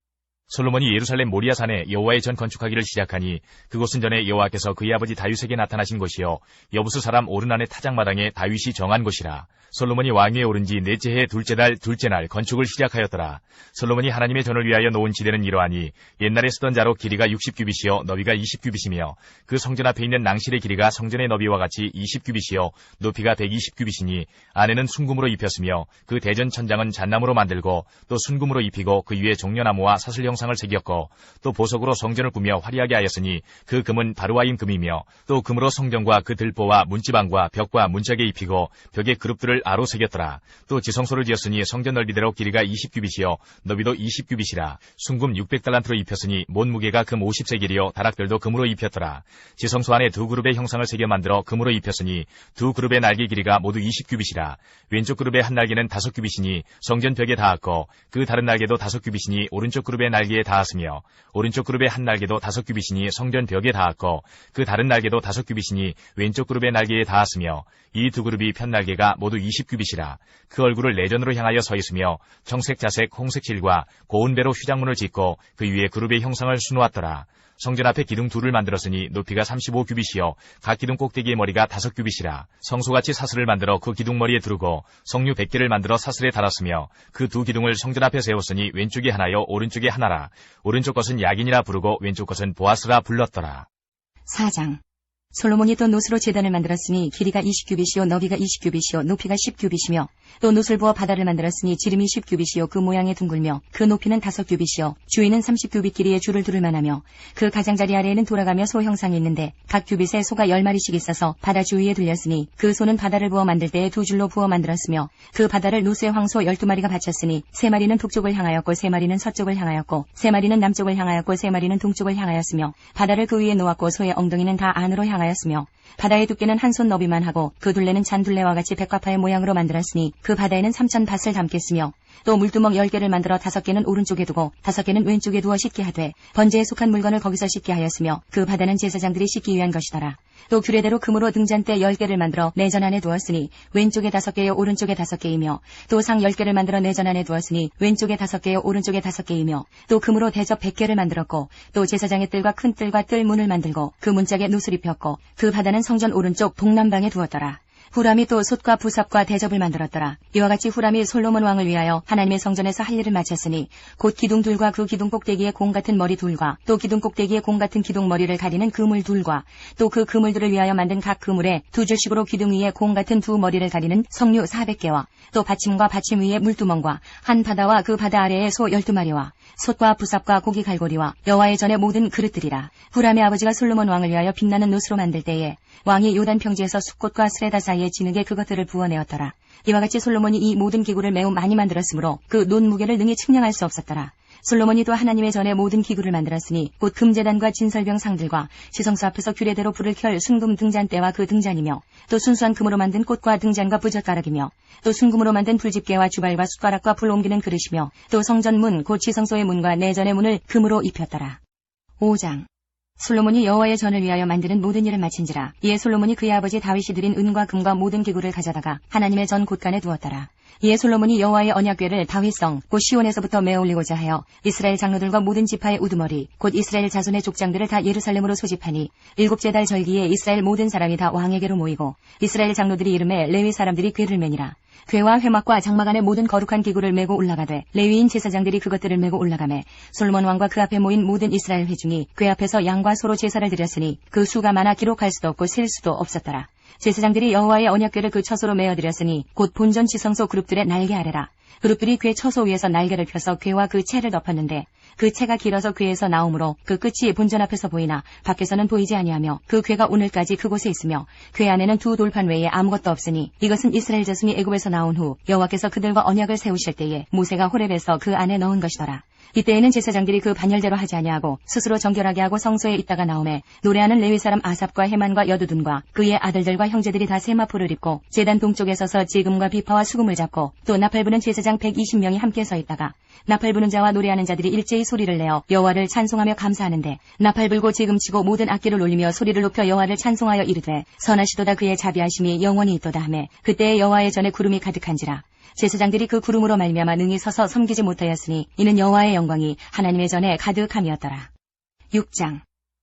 [SPEAKER 2] 솔로몬이 예루살렘 모리아산에 여호와의 전 건축하기를 시작하니 그곳은 전에 여호와께서 그의 아버지 다윗에게 나타나신 곳이요 여부스 사람 오르난의 타작마당에 다윗이 정한 곳이라. 솔로몬이 왕위에 오른 지 넷째 해 둘째 달 둘째 날 건축을 시작하였더라. 솔로몬이 하나님의 전을 위하여 놓은 지대는 이러하니 옛날에 쓰던 자로 길이가 60규빗이요 너비가 20규빗이며 그 성전 앞에 있는 낭실의 길이가 성전의 너비와 같이 20규빗이요 높이가 120규빗이니 안에는 순금으로 입혔으며 그 대전 천장은 잣나무로 만들고 또 순금으로 입히고 그 위에 종려나무와 사슬 형상을 새겼고 또 보석으로 성전을 꾸며 화려하게 하였으니 그 금은 바루아임 금이며 또 금으로 성전과 그 들보와 문지방과 벽과 문짝에 입히고 벽에 그룹들을 아로 새겼더라. 또 지성소를 지었으니 성전 넓이대로 길이가 20규빗이요 너비도 20규빗이라. 순금 600달란트로 입혔으니 못 무게가 금 50세겔이요 다락들도 금으로 입혔더라. 지성소 안에 두 그룹의 형상을 새겨 만들어 금으로 입혔으니 두 그룹의 날개 길이가 모두 20규빗이라. 왼쪽 그룹의 한 날개는 5규빗이니 성전 벽에 닿았고 그 다른 날개도 5규빗이니 오른쪽 그룹의 날개에 닿았으며 오른쪽 그룹의 한 날개도 5규빗이니 성전 벽에 닿았고 그 다른 날개도 5규빗이니 왼쪽 그룹의 날개에 닿았으며 이 두 그룹이 편 날개가 모두 20규빗이라. 그 얼굴을 내전으로 향하여 서 있으며 청색, 자색, 홍색 실과 고운 배로 휘장문을 짓고 그 위에 그룹의 형상을 수놓았더라. 성전 앞에 기둥 둘을 만들었으니 높이가 35규빗이요 각 기둥 꼭대기의 머리가 5규빗이라. 성소같이 사슬을 만들어 그 기둥 머리에 두르고 성류 100개를 만들어 사슬에 달았으며 그 두 기둥을 성전 앞에 세웠으니 왼쪽에 하나요 오른쪽에 하나라. 오른쪽 것은 야긴이라 부르고 왼쪽 것은 보아스라 불렀더라.
[SPEAKER 1] 4장. 솔로몬이 또 노스로 제단을 만들었으니 길이가 20규빗이요 너비가 20규빗이요 높이가 10규빗이며 또 노스를 부어 바다를 만들었으니 지름이 10규빗이요 그 모양이 둥글며 그 높이는 5규빗이요 주위는 30규빗 길이의 줄을 두를 만하며 그 가장자리 아래에는 돌아가며 소 형상이 있는데 각 규빗에 소가 10마리씩 있어서 바다 주위에 둘렸으니 그 소는 바다를 부어 만들 때에 두 줄로 부어 만들었으며 그 바다를 노스의 황소 12마리가 바쳤으니 3마리는 북쪽을 향하였고 3마리는 서쪽을 향하였고 3마리는 남쪽을 향하였고 3마리는 동쪽을 향하였으며 바다를 그 위에 놓았고 소의 엉덩이는 다 안으로 향하였으며 바다의 두께는 한 손 너비만 하고 그 둘레는 잔둘레와 같이 백과파의 모양으로 만들었으니 그 바다에는 3,000밭을 담겠으며 또 물두멍 10개를 만들어 5개는 오른쪽에 두고 5개는 왼쪽에 두어 씻게 하되 번제에 속한 물건을 거기서 씻게 하였으며 그 바다는 제사장들이 씻기 위한 것이더라. 또 규례대로 금으로 등잔대 10개를 만들어 내전 안에 두었으니 왼쪽에 5개요 오른쪽에 5개이며 또 상 10개를 만들어 내전 안에 두었으니 왼쪽에 5개요 오른쪽에 5개이며 또 금으로 대접 100개를 만들었고 또 제사장의 뜰과 큰 뜰과 뜰 문을 만들고 그 문짝에 놋을 입혔고 그 바다는 성전 오른쪽 동남방에 두었더라. 후람이 또 솥과 부삽과 대접을 만들었더라. 이와 같이 후람이 솔로몬 왕을 위하여 하나님의 성전에서 할 일을 마쳤으니 곧 기둥 둘과 그 기둥 꼭대기에 공 같은 머리 둘과 또 기둥 꼭대기에 공 같은 기둥 머리를 가리는 그물 둘과 또 그 그물들을 위하여 만든 각 그물에 두 줄씩으로 기둥 위에 공 같은 두 머리를 가리는 석류 400개와 또 받침과 받침 위에 물두멍과 한 바다와 그 바다 아래에 소 12마리와 솥과 부삽과 고기 갈고리와 여호와의 전의 모든 그릇들이라. 후람의 아버지가 솔로몬 왕을 위하여 빛나는 놋으로 만들 때에 왕이 요단 평지에서 숫꽃과 스레다 사이에 진흙에 그것들을 부어내었더라. 이와 같이 솔로몬이 이 모든 기구를 매우 많이 만들었으므로 그 놋 무게를 능히 측량할 수 없었더라. 솔로몬이 또 하나님의 전에 모든 기구를 만들었으니 곧 금제단과 진설병 상들과 지성소 앞에서 규례대로 불을 켤 순금 등잔대와 그 등잔이며 또 순수한 금으로 만든 꽃과 등잔과 부젓가락이며 또 순금으로 만든 불집게와 주발과 숟가락과 불 옮기는 그릇이며 또 성전문 곧 지성소의 문과 내전의 문을 금으로 입혔더라. 5장. 솔로몬이 여호와의 전을 위하여 만드는 모든 일을 마친지라. 이에 솔로몬이 그의 아버지 다윗이 드린 은과 금과 모든 기구를 가져다가 하나님의 전 곳간에 두었더라. 이에 솔로몬이 여호와의 언약궤를 다윗성 곧 시온에서부터 메어 올리고자 하여 이스라엘 장로들과 모든 지파의 우두머리 곧 이스라엘 자손의 족장들을 다 예루살렘으로 소집하니 7째 달 절기에 이스라엘 모든 사람이 다 왕에게로 모이고 이스라엘 장로들이 이름에 레위 사람들이 궤를 매니라. 궤와 회막과 장막 안에 모든 거룩한 기구를 메고 올라가되 레위인 제사장들이 그것들을 메고 올라가매 솔로몬 왕과 그 앞에 모인 모든 이스라엘 회중이 궤 앞에서 양과 소로 제사를 드렸으니 그 수가 많아 기록할 수도 없고 셀 수도 없었더라. 제사장들이 여호와의 언약궤를 그 처소로 메어드렸으니 곧 본전 지성소 그룹들의 날개 아래라. 그룹들이 궤 처소 위에서 날개를 펴서 궤와 그 채를 덮었는데 그 채가 길어서 궤에서 나오므로 그 끝이 본전 앞에서 보이나 밖에서는 보이지 아니하며 그 궤가 오늘까지 그곳에 있으며 궤 안에는 두 돌판 외에 아무것도 없으니 이것은 이스라엘 자손이 애굽에서 나온 후 여호와께서 그들과 언약을 세우실 때에 모세가 호렙에서 그 안에 넣은 것이더라. 이때에는 제사장들이 그 반열대로 하지 아니하고 스스로 정결하게 하고 성소에 있다가 나오매 노래하는 레위 사람 아삽과 헤만과 여두둔과 그의 아들들과 형제들이 다 세마포를 입고 제단 동쪽에 서서 지금과 비파와 수금을 잡고 또 나팔 부는 제사장 120명이 함께 서 있다가 나팔 부는 자와 노래하는 자들이 일제히 소리를 내어 여호와를 찬송하며 감사하는데 나팔 불고 지금 치고 모든 악기를 올리며 소리를 높여 여호와를 찬송하여 이르되 선하시도다 그의 자비하심이 영원히 있도다 하매 그때에 여호와의 전에 구름이 가득한지라. 제사장들이 그 구름으로 말미암아 능히 서서 섬기지 못하였으니 이는 여호와의 영광이 하나님의 전에 가득함이었더라. 6장.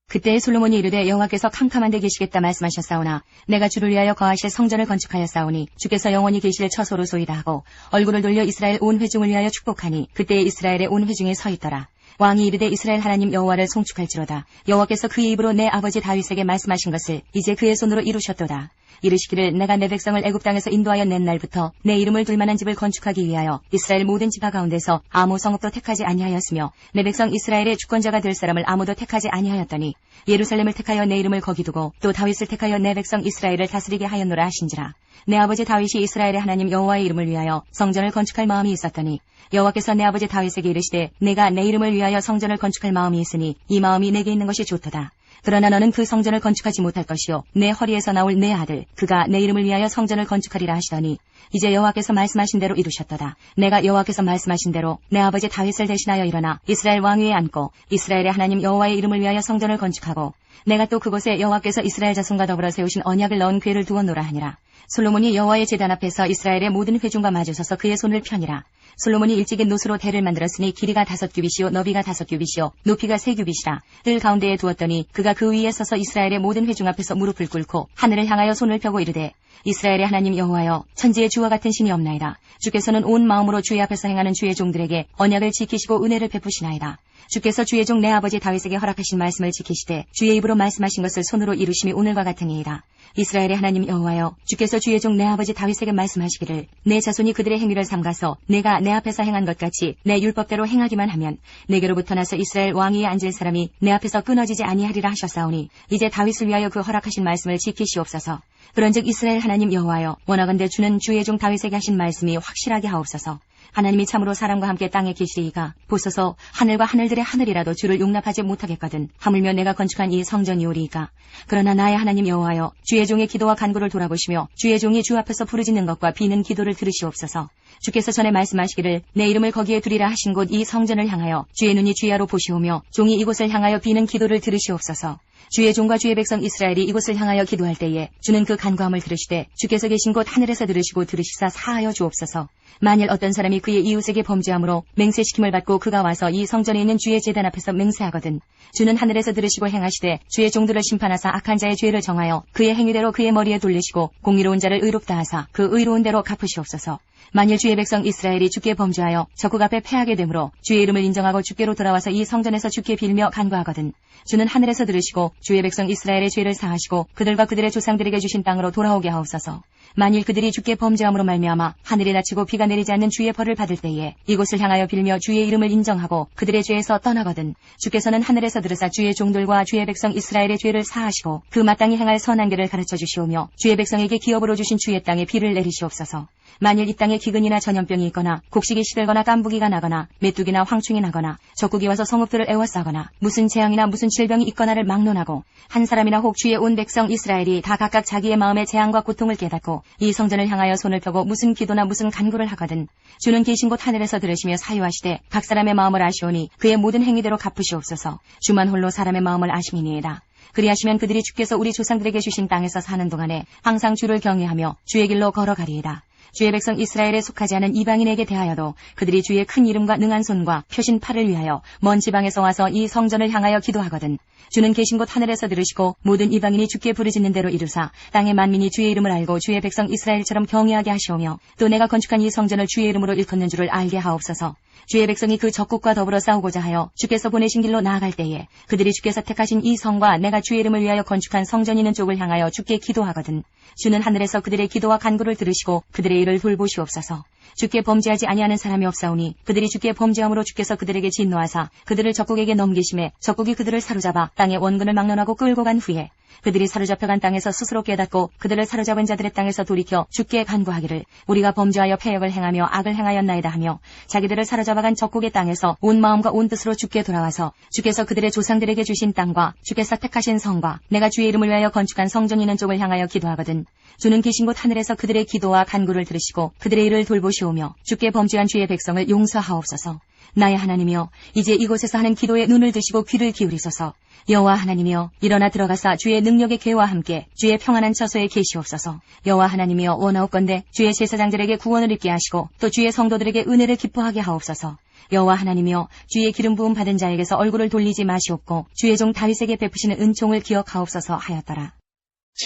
[SPEAKER 1] 그때에 솔로몬이 이르되 여호와께서 캄캄한 데 계시겠다 말씀하셨사오나 내가 주를 위하여 거하실 성전을 건축하였사오니 주께서 영원히 계실 처소로 소이다 하고 얼굴을 돌려 이스라엘 온 회중을 위하여 축복하니 그때에 이스라엘의 온 회중이 서 있더라. 왕이 이르되 이스라엘 하나님 여호와를 송축할지로다. 여호와께서 그의 입으로 내 아버지 다윗에게 말씀하신 것을 이제 그의 손으로 이루셨도다. 이르시기를 내가 내 백성을 애굽 땅에서 인도하여 낸 날부터 내 이름을 둘 만한 집을 건축하기 위하여 이스라엘 모든 지파 가운데서 아무 성읍도 택하지 아니하였으며 내 백성 이스라엘의 주권자가 될 사람을 아무도 택하지 아니하였더니 예루살렘을 택하여 내 이름을 거기 두고 또 다윗을 택하여 내 백성 이스라엘을 다스리게 하였노라 하신지라. 내 아버지 다윗이 이스라엘의 하나님 여호와의 이름을 위하여 성전을 건축할 마음이 있었더니 여호와께서 내 아버지 다윗에게 이르시되 내가 내 이름을 위하여 성전을 건축할 마음이 있으니 이 마음이 내게 있는 것이 좋도다. 그러나 너는 그 성전을 건축하지 못할 것이요 내 허리에서 나올 내 아들 그가 내 이름을 위하여 성전을 건축하리라 하시더니 이제 여호와께서 말씀하신 대로 이루셨도다. 내가 여호와께서 말씀하신 대로 내 아버지 다윗을 대신하여 일어나 이스라엘 왕위에 앉고 이스라엘의 하나님 여호와의 이름을 위하여 성전을 건축하고 내가 또 그곳에 여호와께서 이스라엘 자손과 더불어 세우신 언약을 넣은 궤를 두었노라 하니라. 솔로몬이 여호와의 제단 앞에서 이스라엘의 모든 회중과 마주서서 그의 손을 펴니라. 솔로몬이 일찍이 놋으로 대를 만들었으니 길이가 5규빗이요 너비가 5규빗이요 높이가 3규빗이라. 뜰 가운데에 두었더니 그가 그 위에 서서 이스라엘의 모든 회중 앞에서 무릎을 꿇고 하늘을 향하여 손을 펴고 이르되 이스라엘의 하나님 여호와여 천지의 주와 같은 신이 없나이다. 주께서는 온 마음으로 주의 앞에서 행하는 주의 종들에게 언약을 지키시고 은혜를 베푸시나이다. 주께서 주의 종 내 아버지 다윗에게 허락하신 말씀을 지키시되 주의 입으로 말씀하신 것을 손으로 이루심이 오늘과 같으니이다. 이스라엘의 하나님 여호와여 주께서 주의 종 내 아버지 다윗에게 말씀하시기를 내 자손이 그들의 행위를 삼가서 내가 내 앞에서 행한 것 같이 내 율법대로 행하기만 하면 내게로부터 나서 이스라엘 왕위에 앉을 사람이 내 앞에서 끊어지지 아니하리라 하셨사오니 이제 다윗을 위하여 그 허락하신 말씀을 지키시옵소서. 그런즉 이스라엘 하나님 여호와여 원하건대 주는 주의 종 다윗에게 하신 말씀이 확실하게 하옵소서. 하나님이 참으로 사람과 함께 땅에 계시리이까 보소서 하늘과 하늘들의 하늘이라도 주를 용납하지 못하겠거든 하물며 내가 건축한 이 성전이오리이까. 그러나 나의 하나님 여호와여 주의 종의 기도와 간구를 돌아보시며 주의 종이 주 앞에서 부르짖는 것과 비는 기도를 들으시옵소서. 주께서 전에 말씀하시기를 내 이름을 거기에 두리라 하신 곳 이 성전을 향하여 주의 눈이 주야로 보시오며 종이 이곳을 향하여 비는 기도를 들으시옵소서. 주의 종과 주의 백성 이스라엘이 이곳을 향하여 기도할 때에 주는 그 간구함을 들으시되 주께서 계신 곳 하늘에서 들으시고 들으시사 사하여 주옵소서. 만일 어떤 사람이 그의 이웃에게 범죄함으로 맹세시킴을 받고 그가 와서 이 성전에 있는 주의 제단 앞에서 맹세하거든 주는 하늘에서 들으시고 행하시되 주의 종들을 심판하사 악한 자의 죄를 정하여 그의 행위대로 그의 머리에 돌리시고 공의로운 자를 의롭다 하사 그 의로운 대로 갚으시옵소서. 만일 주의 백성 이스라엘이 주께 범죄하여 적국 앞에 패하게 되므로 주의 이름을 인정하고 주께로 돌아와서 이 성전에서 주께 빌며 간구하거든 주는 하늘에서 들으시고 주의 백성 이스라엘의 죄를 사하시고 그들과 그들의 조상들에게 주신 땅으로 돌아오게 하옵소서. 만일 그들이 주께 범죄함으로 말미암아 하늘이 닫히고 비가 내리지 않는 주의 벌을 받을 때에 이곳을 향하여 빌며 주의 이름을 인정하고 그들의 죄에서 떠나거든 주께서는 하늘에서 들으사 주의 종들과 주의 백성 이스라엘의 죄를 사하시고 그 마땅히 행할 선한 길을 가르쳐 주시오며 주의 백성에게 기업으로 주신 주의 땅에 비를 내리시옵소서. 만일 이 땅에 기근이나 전염병이 있거나 곡식이 시들거나 깐부기가 나거나 메뚜기나 황충이 나거나 적국이 와서 성읍들을 에워싸거나 무슨 재앙이나 무슨 질병이 있거나를 막론하고 한 사람이나 혹 주의 온 백성 이스라엘이 다 각각 자기의 마음의 재앙과 고통을 깨닫고 이 성전을 향하여 손을 펴고 무슨 기도나 무슨 간구를 하거든 주는 계신 곳 하늘에서 들으시며 사유하시되 각 사람의 마음을 아시오니 그의 모든 행위대로 갚으시옵소서. 주만 홀로 사람의 마음을 아심이니이다. 그리하시면 그들이 주께서 우리 조상들에게 주신 땅에서 사는 동안에 항상 주를 경외하며 주의 길로 걸어가리이다. 주의 백성 이스라엘에 속하지 않은 이방인에게 대하여도 그들이 주의 큰 이름과 능한 손과 펴신 팔을 위하여 먼 지방에서 와서 이 성전을 향하여 기도하거든 주는 계신 곳 하늘에서 들으시고 모든 이방인이 주께 부르짖는 대로 이루사 땅의 만민이 주의 이름을 알고 주의 백성 이스라엘처럼 경외하게 하시오며 또 내가 건축한 이 성전을 주의 이름으로 일컫는 줄을 알게 하옵소서. 주의 백성이 그 적국과 더불어 싸우고자 하여 주께서 보내신 길로 나아갈 때에 그들이 주께서 택하신 이 성과 내가 주의 이름을 위하여 건축한 성전이 있는 쪽을 향하여 주께 기도하거든 주는 하늘에서 그들의 기도와 간구를 들으시고 그들의 일을 돌보시옵소서. 주께 범죄하지 아니하는 사람이 없사오니 그들이 주께 범죄함으로 주께서 그들에게 진노하사 그들을 적국에게 넘기심에 적국이 그들을 사로잡아 땅의 원근을 막론하고 끌고 간 후에 그들이 사로잡혀간 땅에서 스스로 깨닫고 그들을 사로잡은 자들의 땅에서 돌이켜 주께 간구하기를 우리가 범죄하여 패역을 행하며 악을 행하였나이다 하며 자기들을 사로잡아간 적국의 땅에서 온 마음과 온 뜻으로 주께 돌아와서 주께서 그들의 조상들에게 주신 땅과 주께서 택하신 성과 내가 주의 이름을 위하여 건축한 성전이 있는 쪽을 향하여 기도하거든 주는 계신 곳 하늘에서 그들의 기도와 간구를 들으시고 그들의 일을 돌보시오며 주께 범죄한 주의 백성을 용서하옵소서. 나의 하나님이여 이제 이곳에서 하는 기도에 눈을 드시고 귀를 기울이소서. 여호와 하나님이여 일어나 들어가사 주의 능력의 계와 함께 주의 평안한 처소에 계시옵소서. 여호와 하나님이여 원하옵건대 주의 제사장들에게 구원을 입게 하시고 또 주의 성도들에게 은혜를 기뻐하게 하옵소서. 여호와 하나님이여 주의 기름 부음 받은 자에게서 얼굴을 돌리지 마시옵고 주의 종 다윗에게 베푸시는 은총을 기억하옵소서 하였더라.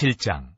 [SPEAKER 2] 7장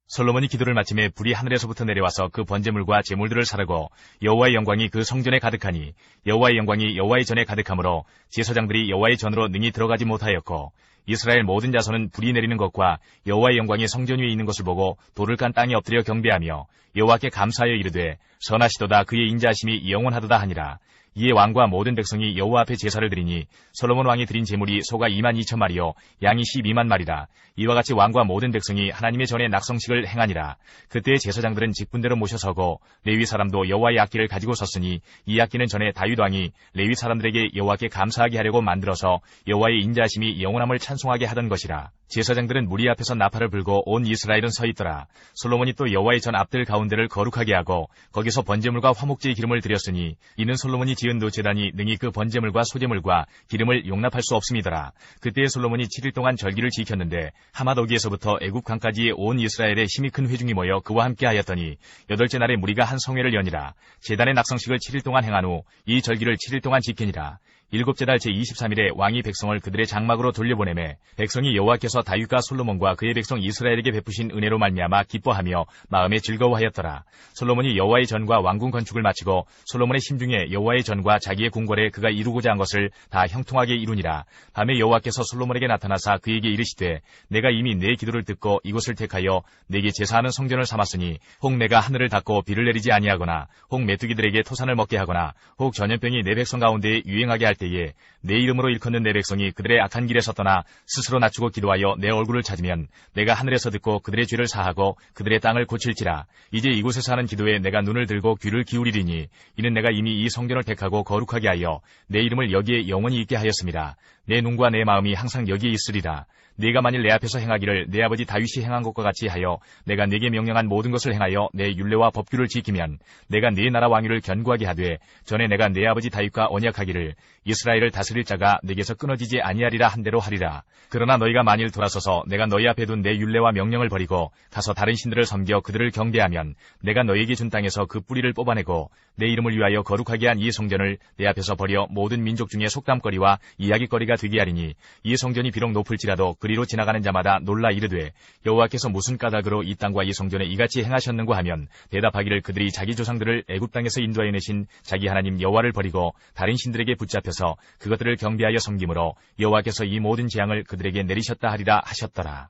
[SPEAKER 2] 솔로몬이 기도를 마침에 불이 하늘에서부터 내려와서 그 번제물과 제물들을 사르고 여호와의 영광이 그 성전에 가득하니 여호와의 영광이 여호와의 전에 가득하므로 제사장들이 여호와의 전으로 능히 들어가지 못하였고 이스라엘 모든 자손은 불이 내리는 것과 여호와의 영광이 성전 위에 있는 것을 보고 돌을 깐 땅에 엎드려 경배하며 여호와께 감사하여 이르되 선하시도다 그의 인자하심이 영원하도다 하니라. 이에 왕과 모든 백성이 여호와 앞에 제사를 드리니 솔로몬 왕이 드린 제물이 소가 22,000마리요 양이 12만 마리라. 이와 같이 왕과 모든 백성이 하나님의 전에 낙성식을 행하니라. 그때의 제사장들은 직분대로 모셔서고 레위 사람도 여호와의 악기를 가지고 섰으니 이 악기는 전에 다윗 왕이 레위 사람들에게 여호와께 감사하게 하려고 만들어서 여호와의 인자하심이 영원함을 찬송하게 하던 것이라. 제사장들은 무리 앞에서 나팔을 불고 온 이스라엘은 서 있더라. 솔로몬이 또 여호와의 전 앞들 가운데를 거룩하게 하고 거기서 번제물과 화목제의 기름을 드렸으니 이는 솔로몬이 지은 노제단이 능히 그 번제물과 소제물과 기름을 용납할 수 없음이더라. 그때에 솔로몬이 7일 동안 절기를 지켰는데 하마더기에서부터 애굽강까지의 온 이스라엘의 힘이 큰 회중이 모여 그와 함께 하였더니 8째 날에 무리가 한 성회를 여니라. 제단의 낙성식을 7일 동안 행한 후 이 절기를 7일 동안 지키니라. 7째 달 제23일에 왕이 백성을 그들의 장막으로 돌려보내매 백성이 여호와께서 다윗과 솔로몬과 그의 백성 이스라엘에게 베푸신 은혜로 말미암아 기뻐하며 마음에 즐거워하였더라. 솔로몬이 여호와의 전과 왕궁 건축을 마치고 솔로몬의 심중에 여호와의 전과 자기의 궁궐에 그가 이루고자 한 것을 다 형통하게 이루니라. 밤에 여호와께서 솔로몬에게 나타나사 그에게 이르시되 내가 이미 내 기도를 듣고 이곳을 택하여 내게 제사하는 성전을 삼았으니 혹 내가 하늘을 닫고 비를 내리지 아니하거나 혹 메뚜기들에게 토산을 먹게 하거나 혹 전염병이 내 백성 가운데에 유행하게 할 때에 내 이름으로 일컫는 내 백성이 그들의 악한 길에서 떠나 스스로 낮추고 기도하여 내 얼굴을 찾으면 내가 하늘에서 듣고 그들의 죄를 사하고 그들의 땅을 고칠지라. 이제 이곳에서 하는 기도에 내가 눈을 들고 귀를 기울이리니 이는 내가 이미 이 성전을 택하고 거룩하게 하여 내 이름을 여기에 영원히 있게 하였습니다. 내 눈과 내 마음이 항상 여기에 있으리라. 네가 만일 내 앞에서 행하기를 내 아버지 다윗이 행한 것과 같이 하여 내가 네게 명령한 모든 것을 행하여 내 율례와 법규를 지키면 내가 네 나라 왕위를 견고하게 하되 전에 내가 내 아버지 다윗과 언약하기를 이스라엘을 다스릴 자가 네게서 끊어지지 아니하리라 한 대로 하리라. 그러나 너희가 만일 돌아서서 내가 너희 앞에 둔 내 율례와 명령을 버리고 가서 다른 신들을 섬겨 그들을 경배하면 내가 너희에게 준 땅에서 그 뿌리를 뽑아내고 내 이름을 위하여 거룩하게 한 이 성전을 내 앞에서 버려 모든 민족 중에 속담거리와 이야기거리가 되게 하리니 이 성전이 비록 높을지라도 그리로 지나가는 자마다 놀라 이르되 여호와께서 무슨 까닭으로 이 땅과 이 성전에 이같이 행하셨는고 하면 대답하기를 그들이 자기 조상들을 애굽 땅에서 인도하여 내신 자기 하나님 여호와를 버리고 다른 신들에게 붙잡혀서 그것들을 경배하여 섬김으로 여호와께서 이 모든 재앙을 그들에게 내리셨다 하리라 하셨더라.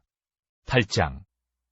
[SPEAKER 2] 8장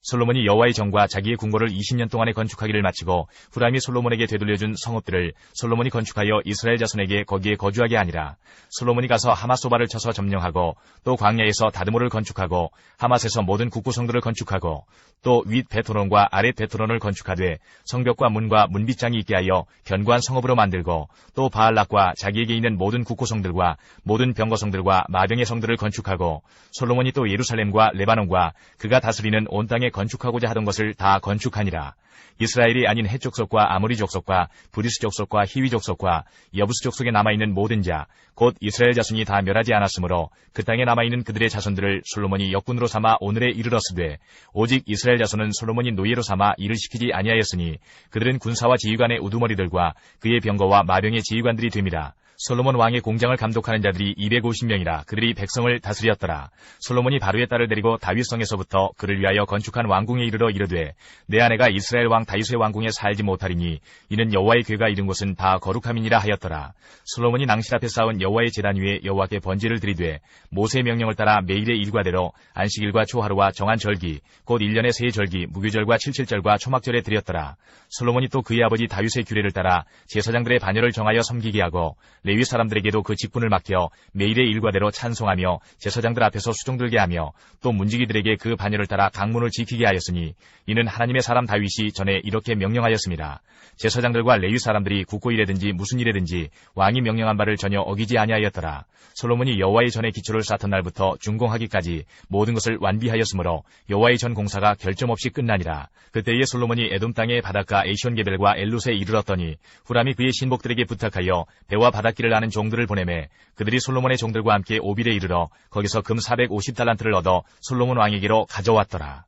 [SPEAKER 2] 솔로몬이 여호와의 전과 자기의 궁궐을 20년 동안에 건축하기를 마치고 후람이 솔로몬에게 되돌려준 성읍들을 솔로몬이 건축하여 이스라엘 자손에게 거기에 거주하게 하니라. 솔로몬이 가서 하맛소바를 쳐서 점령하고 또 광야에서 다드모를 건축하고 하맛에서 모든 국구성들을 건축하고 또 윗 베토론과 아랫 베토론을 건축하되 성벽과 문과 문빗장이 있게 하여 견고한 성읍으로 만들고 또 바알락과 자기에게 있는 모든 국구성들과 모든 병거성들과 마병의 성들을 건축하고 솔로몬이 또 예루살렘과 레바논과 그가 다스리는 온 땅에 건축하고자 하던 것을 다 건축하니라. 이스라엘이 아닌 헷 족속과 아모리 족속과 브리스 족속과 히위 족속과 여부스 족속에 남아있는 모든 자 곧 이스라엘 자손이 다 멸하지 않았으므로 그 땅에 남아있는 그들의 자손들을 솔로몬이 역군으로 삼아 오늘에 이르렀으되 오직 이스라엘 자손은 솔로몬이 노예로 삼아 일을 시키지 아니하였으니 그들은 군사와 지휘관의 우두머리들과 그의 병거와 마병의 지휘관들이 됨이라. 솔로몬 왕의 공장을 감독하는 자들이 250명이라 그들이 백성을 다스렸더라. 솔로몬이 바로의 딸을 데리고 다윗성에서부터 그를 위하여 건축한 왕궁에 이르러 이르되 내 아내가 이스라엘 왕 다윗의 왕궁에 살지 못하리니 이는 여호와의 궤가 이른 곳은 다 거룩함이니라 하였더라. 솔로몬이 낭실 앞에 쌓은 여호와의 제단 위에 여호와께 번제를 드리되 모세의 명령을 따라 매일의 일과대로 안식일과 초하루와 정한 절기 곧 1년의 세 절기 무교절과 칠칠절과 초막절에 드렸더라. 솔로몬이 또 그의 아버지 다윗의 규례를 따라 제사장들의 반열을 정하여 섬기게 하고 레위 사람들에게도 그 직분을 맡겨 매일의 일과대로 찬송하며 제사장들 앞에서 수종 들게 하며 또 문지기들에게 그 반열을 따라 강문을 지키게 하였으니 이는 하나님의 사람 다윗이 전에 이렇게 명령하였습니다. 제사장들과 레위 사람들이 국고일에든지 무슨 일에든지 왕이 명령한 바를 전혀 어기지 아니하였더라. 솔로몬이 여호와의 전의 기초를 쌓던 날부터 준공하기까지 모든 것을 완비하였으므로 여호와의 전 공사가 결점 없이 끝나니라. 그때에 솔로몬이 에돔 땅의 바닷가 에이션게벨과 엘룻에 이르렀더니 후람이 그의 신복들에게 부탁하여 배와 바닷길을 아는 종들을 보내매 그들이 솔로몬의 종들과 함께 오빌에 이르러 거기서 금 450달란트를 얻어 솔로몬 왕에게로 가져왔더라.